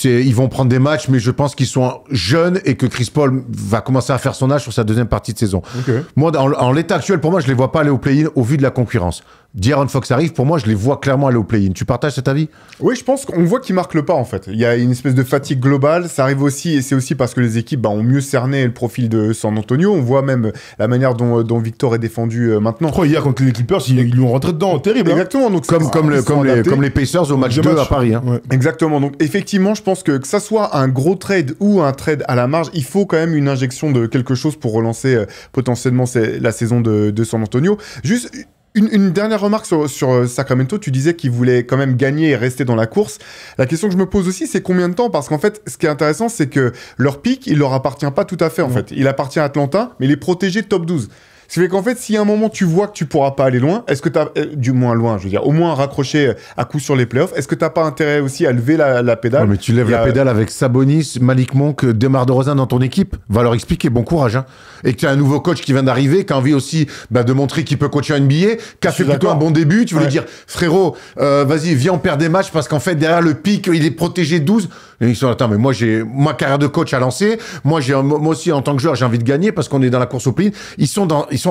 Ils vont prendre des matchs, mais je pense qu'ils sont jeunes et que Chris Paul va commencer à faire son âge sur sa deuxième partie de saison. Okay. Moi, en l'état actuel, pour moi, je les vois pas aller au play-in au vu de la concurrence. De'Aaron Fox arrive, pour moi, je les vois clairement aller au play-in. Tu partages cet avis? Oui, je pense qu'on voit qu'ils marquent le pas, en fait. Il y a une espèce de fatigue globale. Ça arrive aussi, et c'est aussi parce que les équipes ont mieux cerné le profil de San Antonio. On voit même la manière dont Victor est défendu maintenant. Je crois hier, contre les Clippers, ils lui ont rentré dedans. Terrible. Exactement. Donc, comme les Pacers au match 2 à Paris. Hein. Ouais. Exactement. Donc, effectivement, je pense que ça soit un gros trade ou un trade à la marge, il faut quand même une injection de quelque chose pour relancer potentiellement la saison de San Antonio. Juste... Une dernière remarque sur Sacramento, tu disais qu'ils voulaient quand même gagner et rester dans la course. La question que je me pose aussi, c'est combien de temps? Parce qu'en fait, ce qui est intéressant, c'est que leur pick, il leur appartient pas tout à fait, en fait. Il appartient à Atlanta, mais il est protégé top 12. Ce qui fait qu'en fait, si à un moment tu vois que tu pourras pas aller loin, est-ce que tu as, du moins loin, je veux dire, au moins raccrocher à coup sur les playoffs, est-ce que tu n'as pas intérêt aussi à lever la pédale? Ouais, mais tu lèves la pédale avec Sabonis, Malik Monk, DeMar DeRozan dans ton équipe. Va leur expliquer, bon courage. Hein. Et que tu as un nouveau coach qui vient d'arriver, qui a envie aussi de montrer qu'il peut coacher un NBA, qui a fait plutôt un bon début. Tu veux lui dire, frérot, vas-y, viens, on perd des matchs parce qu'en fait, derrière le pic, il est protégé 12. Et ils sont, attends, mais moi, j'ai ma carrière de coach à lancer. Moi aussi, en tant que joueur, j'ai envie de gagner parce qu'on est dans la course au play. Ils sont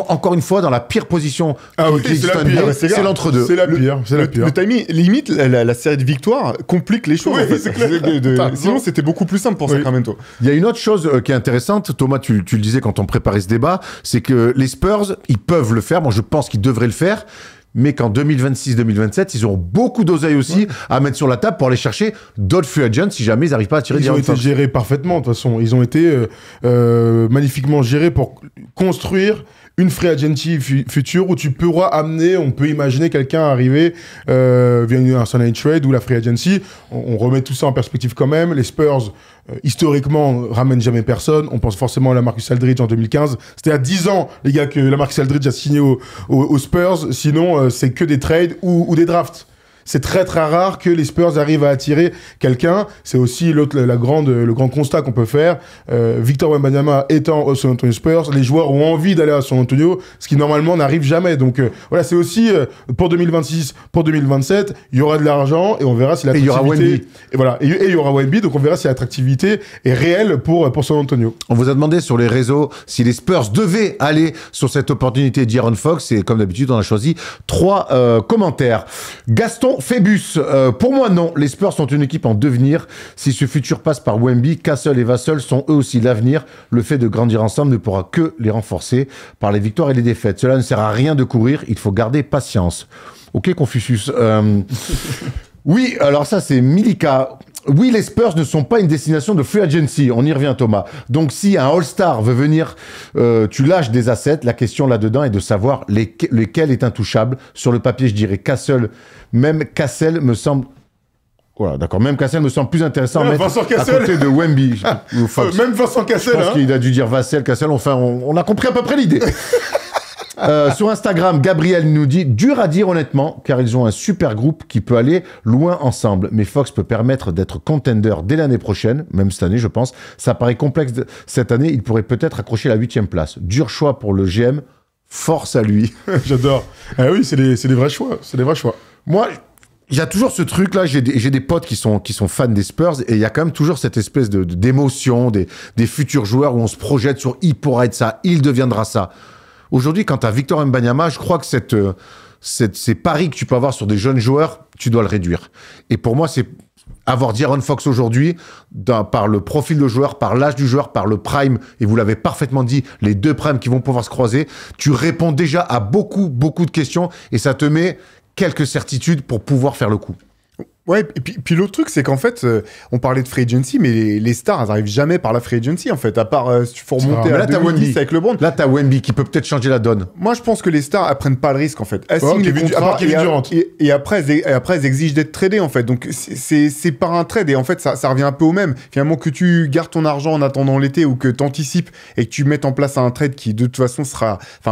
encore une fois dans la pire position. Ah oui, c'est la pire. C'est l'entre-deux. C'est la pire. Le timing, limite, la série de victoires complique les choses. Oui, en fait. c'est clair. Sinon, c'était beaucoup plus simple pour Sacramento. Il y a une autre chose qui est intéressante. Thomas, tu le disais quand on préparait ce débat, c'est que les Spurs, ils peuvent le faire. Moi, je pense qu'ils devraient le faire. Mais qu'en 2026-2027, ils auront beaucoup d'oseille aussi à mettre sur la table pour aller chercher d'autres free agents si jamais ils n'arrivent pas à tirer. Ils ont été gérés parfaitement, de toute façon. Ils ont été magnifiquement gérés pour construire une free agency future où tu pourras amener, on peut imaginer quelqu'un arriver via un sign trade ou la free agency. On remet tout ça en perspective quand même. Les Spurs, historiquement, ramènent jamais personne. On pense forcément à la Marcus Aldridge en 2015. C'était à 10 ans, les gars, que la Marcus Aldridge a signé aux Spurs. Sinon, c'est que des trades ou des drafts. C'est très très rare que les Spurs arrivent à attirer quelqu'un. C'est aussi le grand constat qu'on peut faire. Victor Wembanyama étant au San Antonio Spurs, les joueurs ont envie d'aller à San Antonio, ce qui normalement n'arrive jamais. Donc voilà, c'est aussi pour 2026, pour 2027, il y aura de l'argent et on verra si l'attractivité... Et voilà, et il y aura Wemby, donc on verra si l'attractivité est réelle pour San Antonio. On vous a demandé sur les réseaux si les Spurs devaient aller sur cette opportunité d'Aaron Fox, et comme d'habitude, on a choisi 3 commentaires. Gaston Simon Phébus, pour moi non, les Spurs sont une équipe en devenir. Si ce futur passe par Wemby, Castle et Vassell sont eux aussi l'avenir. Le fait de grandir ensemble ne pourra que les renforcer par les victoires et les défaites. Cela ne sert à rien de courir, il faut garder patience. Ok Confucius. Oui, alors ça c'est Milika. Oui, les Spurs ne sont pas une destination de free agency. On y revient, Thomas. Donc, si un All-Star veut venir, tu lâches des assets. La question là-dedans est de savoir lesquels est intouchable. Sur le papier, je dirais Castle. Même Cassel me semble... Voilà, d'accord. Même Cassel me semble plus intéressant à mettre à côté de Wemby. Même Vincent Cassel, je pense qu'il a dû dire Vassell, Cassel. Enfin, on a compris à peu près l'idée. Sur Instagram, Gabriel nous dit « Dur à dire honnêtement, car ils ont un super groupe qui peut aller loin ensemble. Mais Fox peut permettre d'être contender dès l'année prochaine, même cette année, je pense. Ça paraît complexe cette année. Il pourrait peut-être accrocher la 8e place. Dur choix pour le GM. Force à lui. » J'adore. Ah oui, c'est des vrais choix. C'est des vrais choix. Moi... Il y a toujours ce truc-là, j'ai des potes qui sont fans des Spurs, et il y a quand même toujours cette espèce d'émotion des futurs joueurs où on se projette sur « il pourra être ça, il deviendra ça ». Aujourd'hui, quand tu as Victor Wembanyama, je crois que ces paris que tu peux avoir sur des jeunes joueurs, tu dois le réduire. Et pour moi, c'est avoir De'Aaron Fox aujourd'hui, par le profil de joueur, par l'âge du joueur, par le prime, et vous l'avez parfaitement dit, les deux primes qui vont pouvoir se croiser, tu réponds déjà à beaucoup de questions, et ça te met quelques certitudes pour pouvoir faire le coup. Ouais, et puis l'autre truc, c'est qu'en fait, on parlait de free agency, mais les stars, elles n'arrivent jamais par la free agency, en fait, à part si tu faut remonter à 2010 avec LeBron. Là, t'as Wemby qui peut peut-être changer la donne. Moi, je pense que les stars, elles prennent pas le risque, en fait. Elles signent les à part contrats Kevin Durant. et après, elles exigent d'être tradées, en fait. Donc, c'est par un trade, et en fait, ça revient un peu au même. Finalement, que tu gardes ton argent en attendant l'été ou que tu anticipes et que tu mettes en place un trade qui, de toute façon,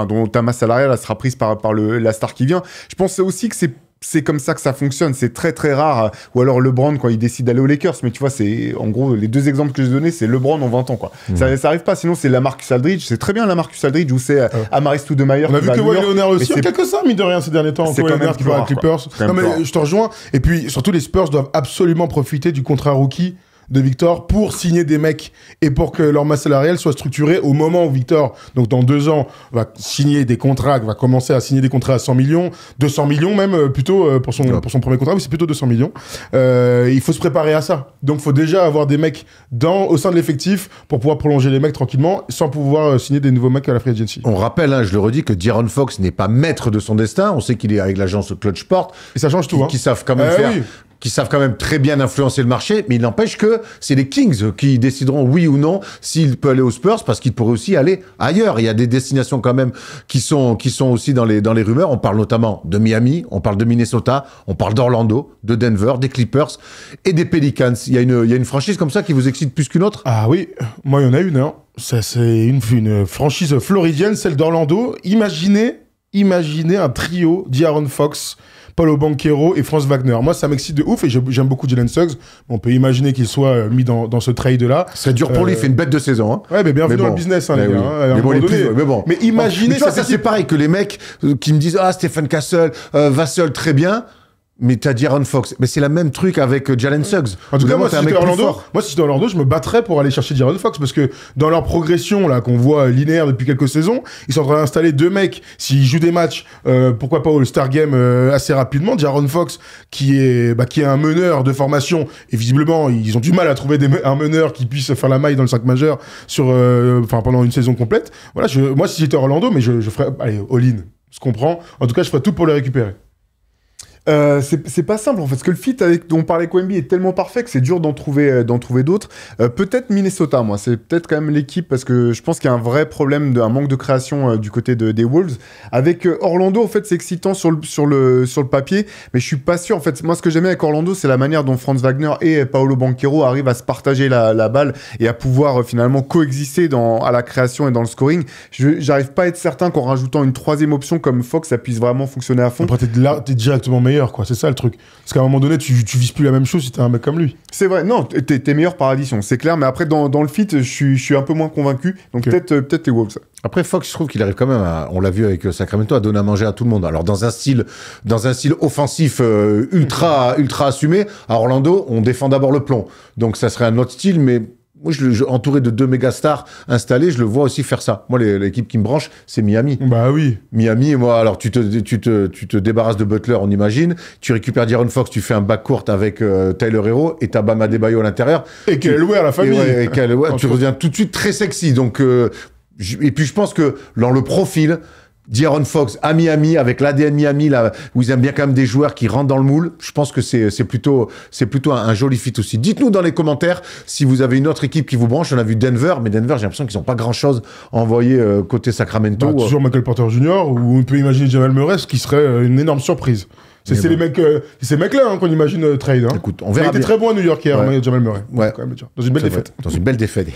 dont ta masse salariale elle sera prise par la star qui vient. Je pense aussi que c'est comme ça que ça fonctionne. C'est très très rare. Ou alors LeBron quand il décide d'aller aux Lakers. Mais tu vois, c'est en gros les deux exemples que j'ai donnés, c'est LeBron en 20 ans quoi. Ça arrive pas. Sinon c'est LaMarcus Aldridge. C'est très bien LaMarcus Aldridge ou c'est Amaris Stoudemire. On a vu que Kawhi Leonard aussi. Il y a quelques-uns mine de rien ces derniers temps. C'est quand même qui va à Clippers. Non mais je te rejoins. Et puis surtout les Spurs doivent absolument profiter du contrat rookie de Victor pour signer des mecs et pour que leur masse salariale soit structurée au moment où Victor, donc dans 2 ans, va signer des contrats, va commencer à signer des contrats à 100 millions, 200 millions même plutôt pour son premier contrat, oui c'est plutôt 200 millions. Il faut se préparer à ça. Donc il faut déjà avoir des mecs au sein de l'effectif pour pouvoir prolonger les mecs tranquillement sans pouvoir signer des nouveaux mecs à la free agency. On rappelle, je le redis, que De'Aaron Fox n'est pas maître de son destin. On sait qu'il est avec l'agence Clutchport. Et ça change tout. Qui savent quand même faire... Oui. Qui savent quand même très bien influencer le marché, mais il n'empêche que c'est les Kings qui décideront oui ou non s'il peut aller aux Spurs, parce qu'il pourrait aussi aller ailleurs. Il y a des destinations quand même qui sont aussi dans les rumeurs. On parle notamment de Miami, on parle de Minnesota, on parle d'Orlando, de Denver, des Clippers et des Pelicans. Il y a une franchise comme ça qui vous excite plus qu'une autre? Ah oui, moi il y en a une. Hein. Ça, c'est une franchise floridienne, celle d'Orlando. Imaginez un trio De'Aaron Fox, Paolo Banchero et Franz Wagner. Moi, ça m'excite de ouf et j'aime beaucoup Jalen Suggs. On peut imaginer qu'il soit mis dans ce trade-là. C'est dur pour lui, il fait une bête de saison. Hein. Ouais, mais bienvenue dans le business, hein, les gars. Hein, mais imaginez... ça, c'est pareil que les mecs qui me disent « Ah, Stephen Castle, Vassell, très bien ». Mais t'as De'Aaron Fox. Mais c'est le même truc avec Jalen Suggs. En tout cas, moi, si j'étais Orlando, je me battrais pour aller chercher De'Aaron Fox parce que dans leur progression, là, qu'on voit linéaire depuis quelques saisons, ils sont en train d'installer 2 mecs. S'ils jouent des matchs, pourquoi pas au All-Star Game assez rapidement. De'Aaron Fox, qui est un meneur de formation. Et visiblement, ils ont du mal à trouver un meneur qui puisse faire la maille dans le 5 majeur pendant une saison complète. Voilà, moi, si j'étais Orlando, mais je ferais, allez, all-in. Je comprends. En tout cas, je ferais tout pour les récupérer. C'est pas simple en fait, parce que le fit dont parlait Wemby est tellement parfait que c'est dur d'en trouver d'autres. Peut-être Minnesota, moi, c'est peut-être quand même l'équipe, parce que je pense qu'il y a un vrai problème, un manque de création du côté des Wolves. Avec Orlando, en fait, c'est excitant sur le papier, mais je suis pas sûr. En fait, moi, ce que j'aimais avec Orlando, c'est la manière dont Franz Wagner et Paolo Banchero arrivent à se partager la balle et à pouvoir finalement coexister à la création et dans le scoring. J'arrive pas à être certain qu'en rajoutant une 3e option comme Fox, ça puisse vraiment fonctionner à fond. Après, t'es directement meilleur. Quoi. C'est ça le truc. Parce qu'à un moment donné, tu vises plus la même chose si t'es un mec comme lui. C'est vrai, non, t'es meilleur par addition, c'est clair, mais après, dans le fit, je suis un peu moins convaincu. Donc peut-être les Wolves. Après, Fox, je trouve qu'il arrive quand même on l'a vu avec Sacramento, à donner à manger à tout le monde. Alors, dans un style offensif ultra assumé, à Orlando, on défend d'abord le plomb. Donc, ça serait un autre style, mais Moi, entouré de 2 méga stars installés, je le vois aussi faire ça. Moi, l'équipe qui me branche, c'est Miami. Bah oui. Miami, moi, alors tu te débarrasses de Butler, on imagine. Tu récupères De'Aaron Fox, tu fais un backcourt avec Tyler Hero et t'as Bam Adebayo à l'intérieur. Et Kelly Oubre à la famille. Tu reviens tout de suite très sexy. Donc, et puis je pense que dans le profil, De'Aaron Fox à Miami, avec l'ADN Miami, là, où ils aiment bien quand même des joueurs qui rentrent dans le moule, je pense que c'est plutôt un joli fit aussi. Dites-nous dans les commentaires si vous avez une autre équipe qui vous branche. On a vu Denver, mais Denver, j'ai l'impression qu'ils n'ont pas grand-chose à envoyer côté Sacramento. Toujours Michael Porter Jr., ou on peut imaginer Jamal Murray, ce qui serait une énorme surprise. C'est ces mecs-là qu'on imagine trade. Hein. Écoute, on verra. Il était très bon à New York hier, Jamal Murray. Ouais. Quand même, dans une belle défaite. Dans une belle défaite.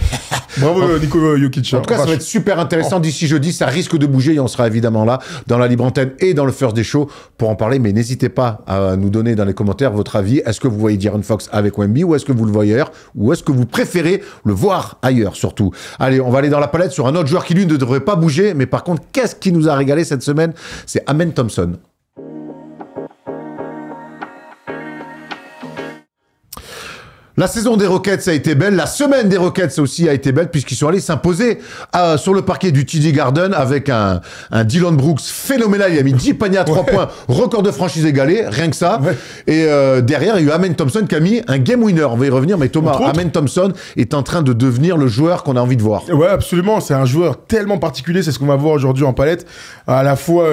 Bravo Nico Jokic. En tout cas, ça va être super intéressant d'ici jeudi. Ça risque de bouger et on sera évidemment là dans la libre antenne et dans le First Day Show pour en parler. Mais n'hésitez pas à nous donner dans les commentaires votre avis. Est-ce que vous voyez De'Aaron Fox avec Wemby ou est-ce que vous le voyez ailleurs ou est-ce que vous préférez le voir ailleurs surtout? Allez, on va aller dans la palette sur un autre joueur qui lui ne devrait pas bouger. Mais par contre, qu'est-ce qui nous a régalé cette semaine? C'est Amen Thompson. La saison des Rockets a été belle, la semaine des Rockets aussi a été belle puisqu'ils sont allés s'imposer sur le parquet du TD Garden avec un Dillon Brooks phénoménal. Il a mis 10 paniers à 3 points, record de franchise égalé, rien que ça. Ouais. Et derrière, il y a eu Amen Thompson qui a mis un game winner. On va y revenir, mais Thomas, Amen Thompson est en train de devenir le joueur qu'on a envie de voir. Ouais, absolument. C'est un joueur tellement particulier, c'est ce qu'on va voir aujourd'hui en palette. À la fois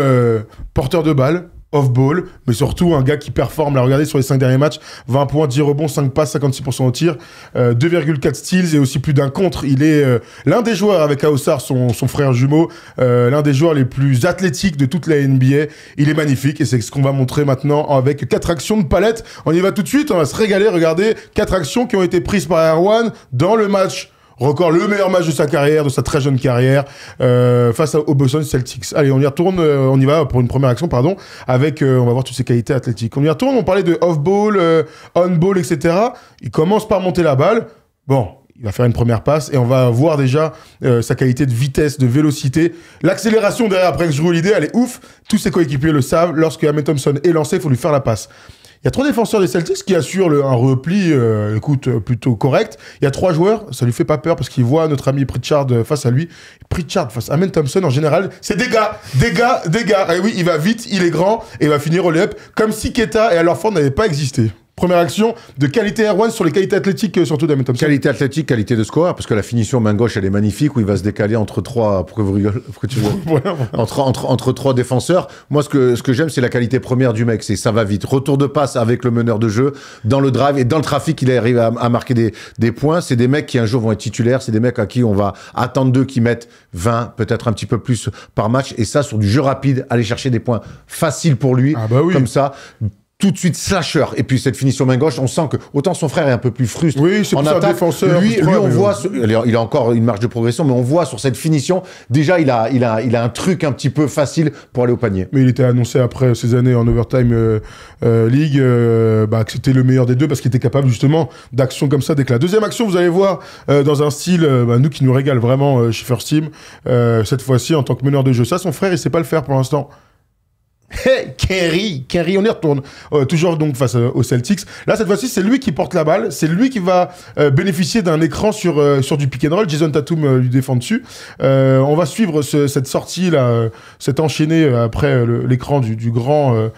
porteur de balle, off-ball, mais surtout un gars qui performe. Là, regardez sur les 5 derniers matchs, 20 points, 10 rebonds, 5 passes, 56% au tir, 2,4 steals et aussi plus d'un contre. Il est l'un des joueurs, avec Aoussar, son frère jumeau, l'un des joueurs les plus athlétiques de toute la NBA. Il est magnifique et c'est ce qu'on va montrer maintenant avec 4 actions de palette. On y va tout de suite, on va se régaler. Regardez, 4 actions qui ont été prises par Erwan dans le match. Record, le meilleur match de sa carrière, de sa très jeune carrière, face aux Boston Celtics. Allez, on y retourne, on y va pour une première action, pardon, avec, on va voir toutes ses qualités athlétiques. On y retourne, on parlait de off-ball, on-ball, etc. Il commence par monter la balle. Bon, il va faire une première passe et on va voir déjà sa qualité de vitesse, de vélocité. L'accélération derrière après que je joue l'idée, elle est ouf. Tous ses coéquipiers le savent. Lorsque Amen Thompson est lancé, il faut lui faire la passe. Il y a 3 défenseurs des Celtics qui assurent un repli, plutôt correct. Il y a 3 joueurs, ça lui fait pas peur parce qu'il voit notre ami Pritchard face à lui. Pritchard face à Amen Thompson, en général, c'est dégâts. Et oui, il va vite, il est grand et il va finir au lay-up comme si Keita et Al Horford n'avaient pas existé. Première action de qualité Erwan sur les qualités athlétiques, surtout d'Amen Thompson. Qualité athlétique, qualité de score, parce que la finition main gauche, elle est magnifique, où il va se décaler entre 3... Pourquoi vous rigolez? Pourquoi tu veux entre 3 défenseurs. Moi, ce que j'aime, c'est la qualité première du mec. C'est ça va vite. Retour de passe avec le meneur de jeu, dans le drive et dans le trafic, il arrive à marquer des points. C'est des mecs qui un jour vont être titulaires. C'est des mecs à qui on va attendre d'eux qui mettent 20, peut-être un petit peu plus par match. Et ça, sur du jeu rapide, aller chercher des points faciles pour lui. Ah bah oui. Comme ça. Tout de suite slasher. Et puis cette finition main gauche, on sent que autant son frère est un peu plus frustre en attaque. Défenseur, lui on voit, il a encore une marge de progression, mais on voit sur cette finition, déjà il a un truc un petit peu facile pour aller au panier. Mais il était annoncé après ces années en Overtime League que c'était le meilleur des deux parce qu'il était capable justement d'actions comme ça. Dès que la deuxième action, vous allez voir dans un style nous qui nous régale vraiment chez First Team, cette fois-ci en tant que meneur de jeu. Ça, son frère, il sait pas le faire pour l'instant. Hey, Kerry, on y retourne. Toujours donc face aux Celtics. Là, cette fois-ci, c'est lui qui porte la balle. C'est lui qui va bénéficier d'un écran sur du pick and roll. Jason Tatum lui défend dessus. On va suivre cette sortie là, cet enchaîné après l'écran du grand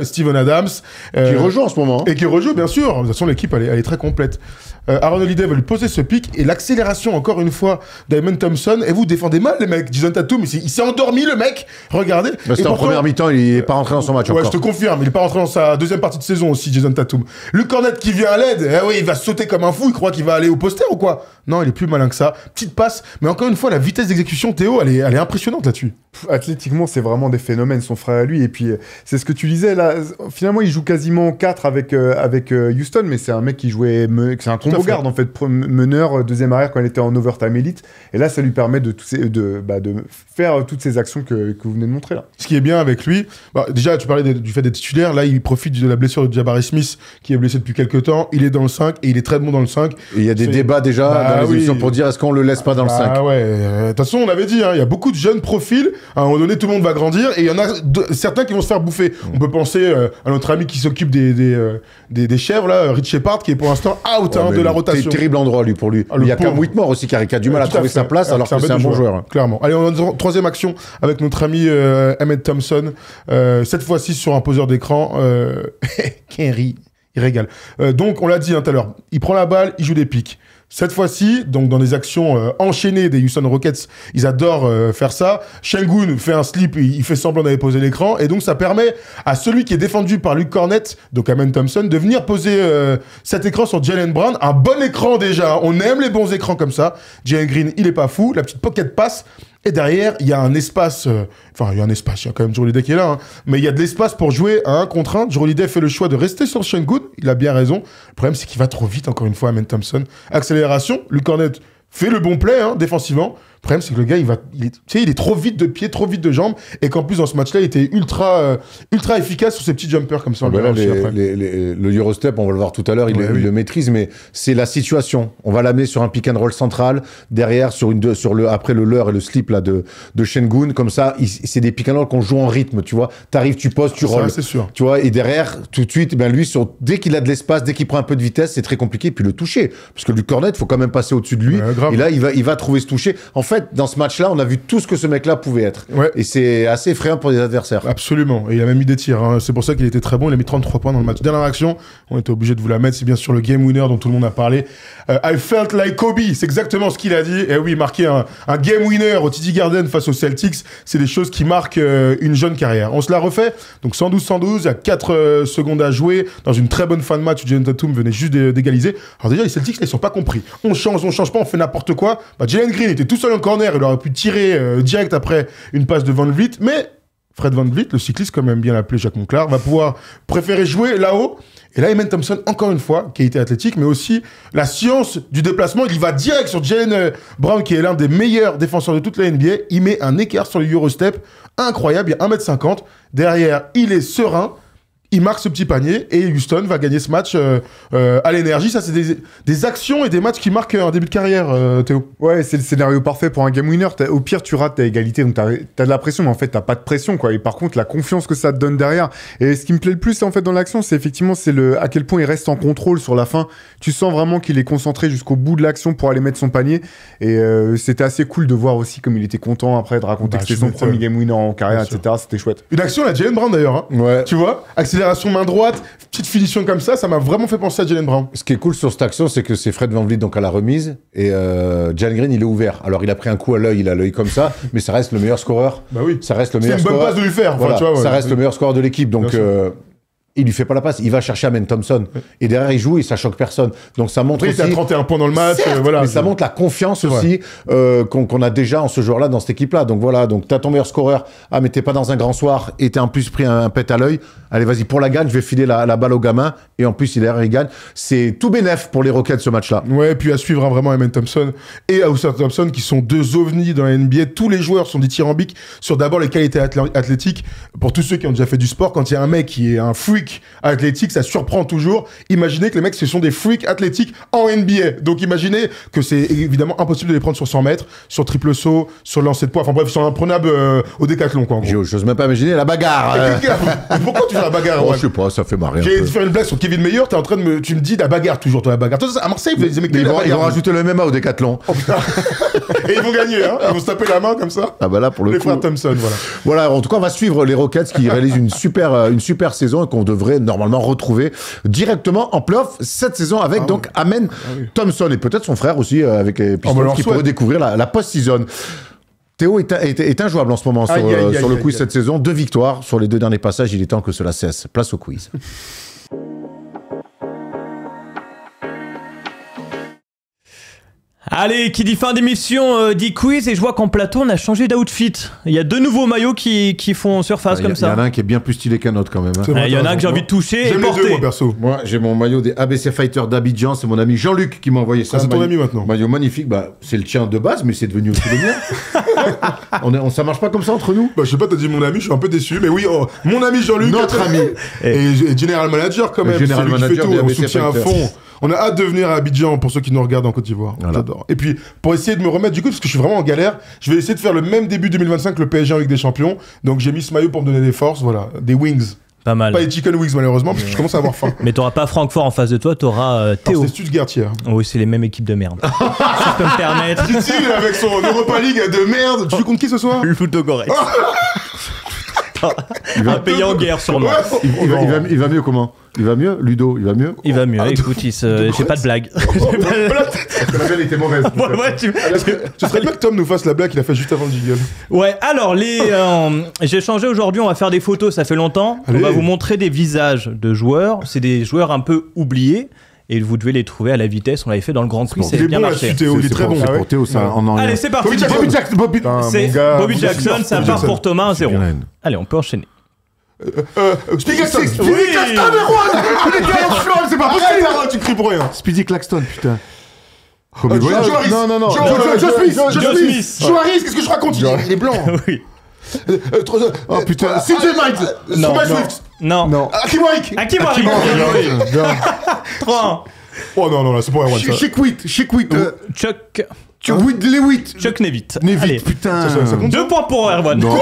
Steven Adams. Qui rejoue en ce moment. Et qui rejoue, bien sûr. De toute façon, l'équipe, elle est très complète. Aaron Holiday va lui poser ce pick et l'accélération encore une fois d'Amen Thompson. Et vous défendez mal les mecs. Jason Tatum, il s'est endormi le mec. Regardez. C'était en première mi-temps, il est pas rentré dans son match encore. Ouais, je te confirme, il est pas rentré dans sa deuxième partie de saison aussi, Jason Tatum. Luke Cornette qui vient à l'aide, oui, il va sauter comme un fou, il croit qu'il va aller au poster ou quoi? Non, il est plus malin que ça. Petite passe, mais encore une fois, la vitesse d'exécution, Théo, elle est impressionnante là-dessus. Athlétiquement, c'est vraiment des phénomènes, son frère à lui. Et puis, c'est ce que tu disais, là, finalement, il joue quasiment 4 avec Houston, mais c'est un mec qui jouait, c'est un combo garde, en fait, meneur, deuxième arrière quand il était en overtime elite. Et là, ça lui permet de faire toutes ces actions que vous venez de montrer, là. Ce qui est bien avec lui, aussi. Bah, déjà, tu parlais du fait d'être titulaire. Là, il profite de la blessure de Jabari Smith, qui est blessé depuis quelques temps. Il est dans le 5 et il est très bon dans le 5. Et il y a des débats déjà dans les émissions pour dire est-ce qu'on le laisse pas dans le 5. Ah ouais. De toute façon, on avait dit, il y a beaucoup de jeunes profils. À un moment donné, tout le monde va grandir et il y en a certains qui vont se faire bouffer. On peut penser à notre ami qui s'occupe des chèvres, là, Rich Shepard, qui est pour l'instant out de la rotation. Terrible endroit, pour lui. Il y a Cam Whitmore aussi qui a du mal à trouver sa place, alors que c'est un bon joueur. Clairement. Allez, on a une troisième action avec notre ami Ahmed Thompson. Cette fois-ci sur un poseur d'écran. Kenry, il régale. Donc, on l'a dit tout à l'heure, il prend la balle, il joue des pics. Cette fois-ci, donc dans les actions enchaînées des Houston Rockets, ils adorent faire ça. Şengün fait un slip, il fait semblant d'aller poser l'écran, et donc ça permet à celui qui est défendu par Luke Cornett, donc Amen Thompson, de venir poser cet écran sur Jaylen Brown. Un bon écran déjà, on aime les bons écrans comme ça. Jalen Green, il est pas fou, la petite pocket pass. Et derrière, il y a un espace, il y a quand même Jrue Holiday qui est là, mais il y a de l'espace pour jouer à 1 contre 1. Jrue Holiday fait le choix de rester sur Şengün, il a bien raison. Le problème, c'est qu'il va trop vite, encore une fois, Amen Thompson. Accélération, Luke Cornett fait le bon play, défensivement. Le problème, c'est que le gars, il est trop vite de pied, trop vite de jambes, et qu'en plus, dans ce match-là, il était ultra efficace sur ses petits jumpers comme ça. Le Eurostep, on va le voir tout à l'heure, il le maîtrise, mais c'est la situation. On va l'amener sur un pick and roll central, derrière, après le leurre et le slip là, de Şengün, comme ça, c'est des pick and roll qu'on joue en rythme, tu vois. T'arrives, tu poses, tu rolls. C'est sûr. Tu vois, et derrière, tout de suite, lui, dès qu'il a de l'espace, dès qu'il prend un peu de vitesse, c'est très compliqué, puis le toucher. Parce que Luke Cornett, il faut quand même passer au-dessus de lui. Et là, il va trouver ce toucher. En fait, dans ce match-là, on a vu tout ce que ce mec-là pouvait être. Ouais. Et c'est assez effrayant pour les adversaires. Absolument. Et il a même mis des tirs. C'est pour ça qu'il était très bon. Il a mis 33 points dans le match. Dernière action, on était obligé de vous la mettre. C'est bien sûr le game winner dont tout le monde a parlé. I felt like Kobe. C'est exactement ce qu'il a dit. Et oui, marquer un game winner au TD Garden face aux Celtics, c'est des choses qui marquent une jeune carrière. On se la refait. Donc 112-112, il y a 4 secondes à jouer dans une très bonne fin de match où Jayson Tatum venait juste d'égaliser. Alors déjà, les Celtics, ils sont pas compris. On change pas, on fait n'importe quoi. Jalen Green était tout seul en corner, il aurait pu tirer direct après une passe de Van Vliet, mais Fred Van Vliet, le cycliste, comme aime bien l'appeler Jacques Monclar, va pouvoir préférer jouer là-haut. Et là, Amen Thompson, encore une fois, qualité athlétique, mais aussi la science du déplacement. Il va direct sur Jaylen Brown, qui est l'un des meilleurs défenseurs de toute la NBA. Il met un écart sur le Eurostep incroyable, il y a 1m50. Derrière, il est serein. Il marque ce petit panier et Houston va gagner ce match à l'énergie. Ça, c'est des actions et des matchs qui marquent un début de carrière, Théo. Ouais, c'est le scénario parfait pour un game winner. Au pire, tu rates, t'as égalité, donc t'as de la pression, mais en fait, t'as pas de pression, quoi. Et par contre, la confiance que ça te donne derrière. Et ce qui me plaît le plus, en fait, dans l'action, c'est effectivement à quel point il reste en contrôle sur la fin. Tu sens vraiment qu'il est concentré jusqu'au bout de l'action pour aller mettre son panier. Et c'était assez cool de voir aussi comme il était content après de raconter que c'était son premier game winner en carrière, etc. C'était chouette. Une action, la Jaylen Brown d'ailleurs. Ouais. Tu vois, accélération main droite, petite finition comme ça m'a vraiment fait penser à Jaylen Brown. Ce qui est cool sur cette action, c'est que c'est Fred VanVleet donc à la remise et Jalen Green il est ouvert. Alors il a pris un coup à l'œil, il a l'œil comme ça, mais ça reste le meilleur scoreur. Bah oui. Ça reste le meilleur scoreur. C'est une bonne passe de lui faire. Voilà, tu vois, ça reste le meilleur scoreur de l'équipe. Donc il lui fait pas la passe, il va chercher Amen Thompson. Et derrière, il joue et ça choque personne. Donc ça montre aussi... Il a 31 points dans le match. Voilà, mais ça montre la confiance aussi qu'on a déjà en ce joueur-là, dans cette équipe-là. Donc voilà, donc t'as ton meilleur scoreur. Ah, mais t'es pas dans un grand soir et t'as en plus pris un pet à l'œil. Allez, vas-y, pour la gagne, je vais filer la balle au gamin. Et en plus, il gagne. C'est tout bénef pour les Rockets, ce match-là. Ouais, et puis à suivre vraiment Amen Thompson et Austin Thompson, qui sont deux ovnis dans la NBA. Tous les joueurs sont dithyrambiques sur d'abord les qualités athlétiques. Pour tous ceux qui ont déjà fait du sport, quand il y a un mec qui est un freak athlétique, ça surprend toujours. Imaginez que les mecs, ce sont des freaks athlétiques en NBA. Donc imaginez que c'est évidemment impossible de les prendre sur 100 mètres, sur triple saut, sur lancer de poids. Enfin bref, ils sont imprenables au décathlon, quoi. J'ose même pas imaginer la bagarre. Pourquoi tu fais la bagarre? Je sais pas, ça fait marrer. J'ai fait une blague sur Kevin Meyer, t'es en train de tu me dis la bagarre, toujours toi la bagarre. Toi, à Marseille, ils vont rajouter le MMA au décathlon. Oh, putain. Et ils vont gagner, hein. Ils vont se taper la main comme ça. Ah bah là, pour le coup. Les frères Thompson, voilà. Voilà, en tout cas, on va suivre les Rockets qui réalisent une super saison et qu'on devrait normalement retrouver directement en playoff cette saison avec donc Amen Thompson et peut-être son frère aussi avec les Pistons qui pourraient découvrir la post-season. Théo est injouable en ce moment sur le quiz cette saison. 2 victoires sur les 2 derniers passages. Il est temps que cela cesse. Place au quiz. Allez, qui dit fin d'émission, dit quiz, et je vois qu'en plateau, on a changé d'outfit. Il y a 2 nouveaux maillots qui font surface comme Il y ça. en a un qui est bien plus stylé qu'un autre quand même. C'est vrai, Il y en a t'as un que j'ai raison. envie de toucher et J'aime les deux, porter. moi, perso. Moi, j'ai mon maillot des ABC Fighters d'Abidjan. C'est mon ami Jean-Luc qui m'a envoyé ça. Ah, c'est ton Maillot- ami maintenant. Maillot magnifique. Bah, c'est le tien de base, mais c'est devenu aussi le mien. Ça marche pas comme ça entre nous. Bah, je sais pas, t'as dit mon ami, je suis un peu déçu, mais oui, mon ami Jean-Luc. Notre ami. Et General Manager quand même. General c'est lui qui Manager fait des tout, on ABC soutient à Fighters. fond. On a hâte de venir à Abidjan pour ceux qui nous regardent en Côte d'Ivoire. Voilà. J'adore. Et puis, pour essayer de me remettre du coup, parce que je suis vraiment en galère, je vais essayer de faire le même début 2025 que le PSG en Ligue des Champions. Donc j'ai mis ce maillot pour me donner des forces, voilà. Des wings. Pas mal. Pas les chicken wings malheureusement, parce que je commence à avoir faim. Mais t'auras pas Francfort en face de toi, t'auras Alors, Théo. c'est Stuttgart hier. Oui, c'est les mêmes équipes de merde. si je peux me permettre. Utile avec son Europa League de merde. Tu joues contre qui ce soir? Le Ludogorets. Un pays en guerre sûrement. Ouais. Il va mieux comment? Il va mieux, Ludo, il va mieux. Il va mieux, écoute, j'ai pas de blague. La belle était mauvaise. Ce serait bien que Tom nous fasse la blague qu'il a fait juste avant le jingle. Ouais, alors j'ai changé aujourd'hui, on va faire des photos, ça fait longtemps. Allez. On va vous montrer des visages de joueurs. C'est des joueurs un peu oubliés et vous devez les trouver à la vitesse. On l'avait fait dans le Grand Prix, bon. ça Il a est bien bon marché. là-dessus, Théo, il est très bon. C'est pour Théo, ça. On en Allez, c'est parti. Bobby Jackson. Putain, C'est mon gars, Bobby vous Jackson, êtes ça Bobby part Jackson. pour Thomas 1-0. Bien. Allez, on peut enchaîner. Speedy Jackson. Oui. C'est pas possible. Tu cries pour rien. Speedy Claxton, putain. Joe Harris. Non. Joe Smith. Joe Smith. Joe Harris, qu'est-ce que je raconte? Il est blanc. Oui. Oh putain. CJ Miles. Non, Thomas non. Swift. Non. Non. Hakim Warwick. Hakim Warwick. 3. Oh non, là, c'est pas Erwan ça. Chick-Wit. Chuck Lewitt. Chuck Nevitt. Nevit, Allez. putain. Ça compte 2 points pour Erwan. Non.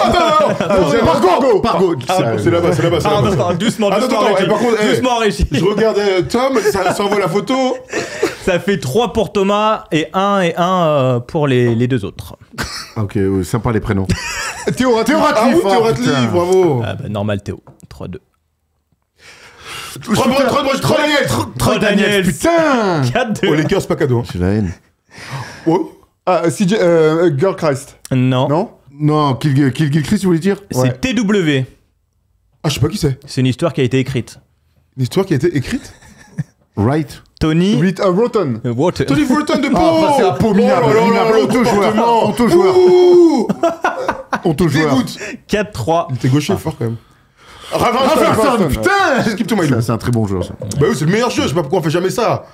Pargo. C'est là-bas, c'est là-bas. Pardon, doucement, Attends, doucement, attends, Régis. et par contre, Doucement, Régis. Je regarde Tom, ça envoie la photo. Ça fait 3 pour Thomas et 1 pour les 2 autres. Ok, sympa les prénoms. Théo Ratliff. Ah oui, Théo Ratliff, bravo. Ah bah, normal, Théo. 3-2. Troy Daniels. Putain. 4-2. Oh, les cœurs, c'est pas cadeau. J'ai la haine. Oh. Ah, CJ, Girl Christ. Non. Non? Non, Kill Chris, vous voulez dire? C'est TW. Ah, je sais pas qui c'est. C'est une histoire qui a été écrite. Une histoire qui a été écrite. Right. Tony. Rotten. Water. Tony Fulton de Pau. bah, c'est abominable, abominable. Auto-joueur. Auto-joueur. Dégoûte. 4-3. T'es gaucher fort quand même. Raverson, putain. Skip to my loo. C'est un très bon joueur, ça. Bah oui, c'est le meilleur jeu, je sais pas pourquoi on fait jamais ça.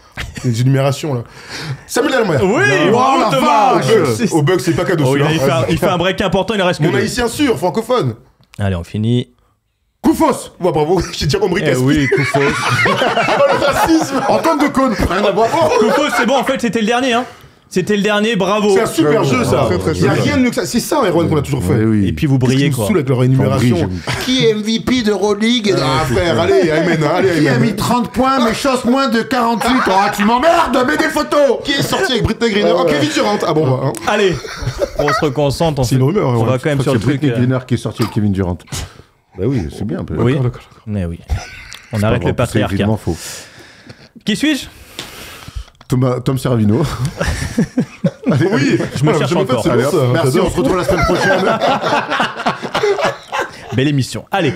Les énumérations là. Samuel Almeyer. Oui, bravo la Thomas. vache. Au bug, c'est pas cadeau Oh, celui-là. il fait un break important, il en reste que Mon 2. haïtien sûr, francophone. Allez, on finit. Koufos. Ouais, bravo, j'ai déjà compris Eh oui, Koufos. le racisme. Antoine de Caunes. Rien à voir. Koufos, c'est bon, en fait, c'était le dernier. Hein. C'était le dernier, bravo. C'est un super jeu ça. Très, très Il y a chouette. rien de mieux que ça. C'est ça, Erwan, qu'on a toujours fait. Oui. Et puis vous Qu'est-ce qui brillez, nous quoi. saoule avec leur énumération. brille, Qui est MVP de Euroleague Ah frère, allez, Aymen, allez, Qui a Aymen. mis 30 points, mais chose moins de 48. Oh, tu m'emmerdes, mets des photos. Qui est sorti avec Britney Greener Oh, Kevin Durant. Ah bon, bah, hein. Allez, on se reconcentre. C'est une rumeur, On ouais. va quand même sur C'est le truc. Britney Greener qui est sorti avec Kevin Durant. Bah oui, c'est bien un peu. Oui. D'accord. Mais oui. On arrête le C'est patriarcat. évidemment faux. Qui suis-je? Tom Servino. Oui, Je me cherche encore. Allez, hop, Merci, on se retrouve la semaine prochaine. Belle émission. Allez,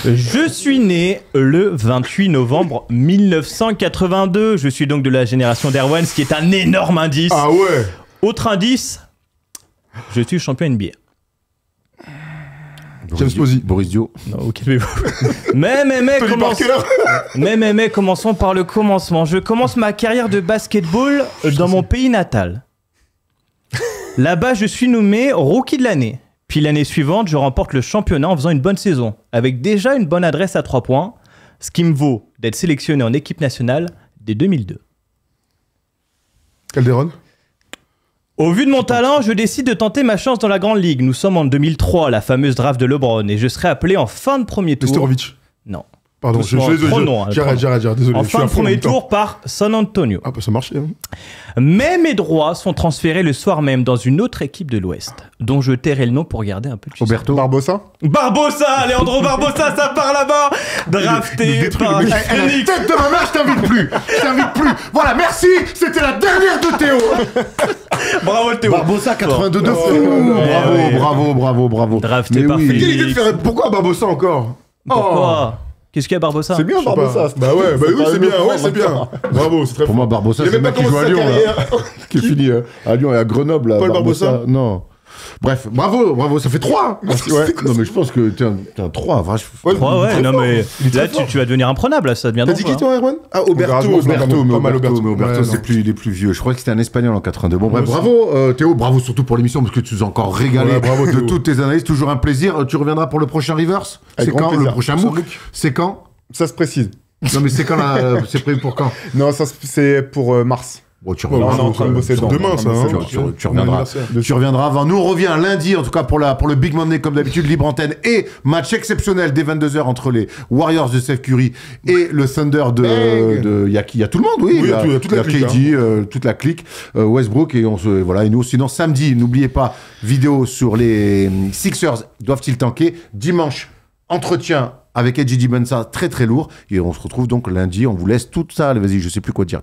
je suis né le 28 novembre 1982. Je suis donc de la génération d'Erwan, ce qui est un énorme indice. Ah ouais. Autre indice, je suis champion NBA. James Posey. Boris Dio. Non, ok, mais Tony commençons. Parker. Mais commençons par le commencement. Je commence ma carrière de basketball dans mon pays natal. Là-bas, je suis nommé rookie de l'année. Puis l'année suivante, je remporte le championnat en faisant une bonne saison, avec déjà une bonne adresse à 3 points, ce qui me vaut d'être sélectionné en équipe nationale dès 2002. Calderon. Au vu de mon talent, je décide de tenter ma chance dans la Grande Ligue. Nous sommes en 2003, la fameuse draft de LeBron, et je serai appelé en fin de premier tour. Nestorovic. Non. Pardon, Doucement, trop long, hein, j'arrête, désolé. En je suis fin à de fond premier même temps. tour par San Antonio. Ah bah ça marchait. Hein. Mais mes droits sont transférés le soir même dans une autre équipe de l'Ouest, dont je tairai le nom pour garder un peu de suspense. Roberto. Barbossa. Barbossa, Alejandro Barbossa, ça part là-bas. Drafté par Phoenix. Tête de ma mère, je t'invite plus. Voilà, merci. C'était la dernière de Théo. Bravo Théo. Barbossa, 82 de fou. Ouais. Bravo. Drafté Mais par oui. Phoenix. Quelle idée de faire. Pourquoi Barbossa encore? Pourquoi Qu'est-ce qu'il y a, Barbosa? C'est bien, Je sais pas. Barbosa. Bah ouais, bah oui, pas c'est le bien, même ouais, c'est bien. maintenant. Bravo, c'est très Pour moi, Barbosa, Il a c'est le même mec pas qui joue à commencé sa Lyon, là. carrière. Qui finit à Lyon et à Grenoble. Là, Paul Barbosa Non. Bref, bravo, ça fait 3. Ouais. Non, mais je pense que t'es un 3. Ouais, 3, ouais, non, mais Il est là, très fort. tu vas devenir imprenable, là, ça devient T'as dit qui, toi, Erwan? Ah, Oberto. Oberto, mais Pas mal, Oberto, Ouais, c'est non. plus, il est plus vieux. Je crois que c'était un Espagnol en 82. Bon, bref, Moi aussi. bravo Théo, bravo surtout pour l'émission parce que tu nous as encore régalé Ouais, bravo, de Théo. toutes tes analyses. Toujours un plaisir. Tu reviendras pour le prochain Reverse. Avec C'est grand quand plaisir. le prochain Sur MOOC? MOOC. C'est quand? Ça se précise. Non, mais c'est quand là? C'est prévu pour quand? Non, ça c'est pour mars. Bon, tu Ouais, reviendras. on est en train de bosser dedans. Demain, ça. hein. Tu reviendras. Tu reviendras avant. Nous, on revient lundi, en tout cas pour le Big Monday, comme d'habitude, libre antenne et match exceptionnel dès 22h entre les Warriors de Steph Curry et le Thunder de. Il y a tout le monde, oui. Oui, il y a toute la clique, KD, toute la clique, Westbrook et voilà. Et nous, sinon, samedi, n'oubliez pas, vidéo sur les Sixers, doivent-ils tanker? Dimanche, entretien avec Eddie Bensa, très très lourd. Et on se retrouve donc lundi. On vous laisse tout ça. Allez, vas-y, je sais plus quoi dire.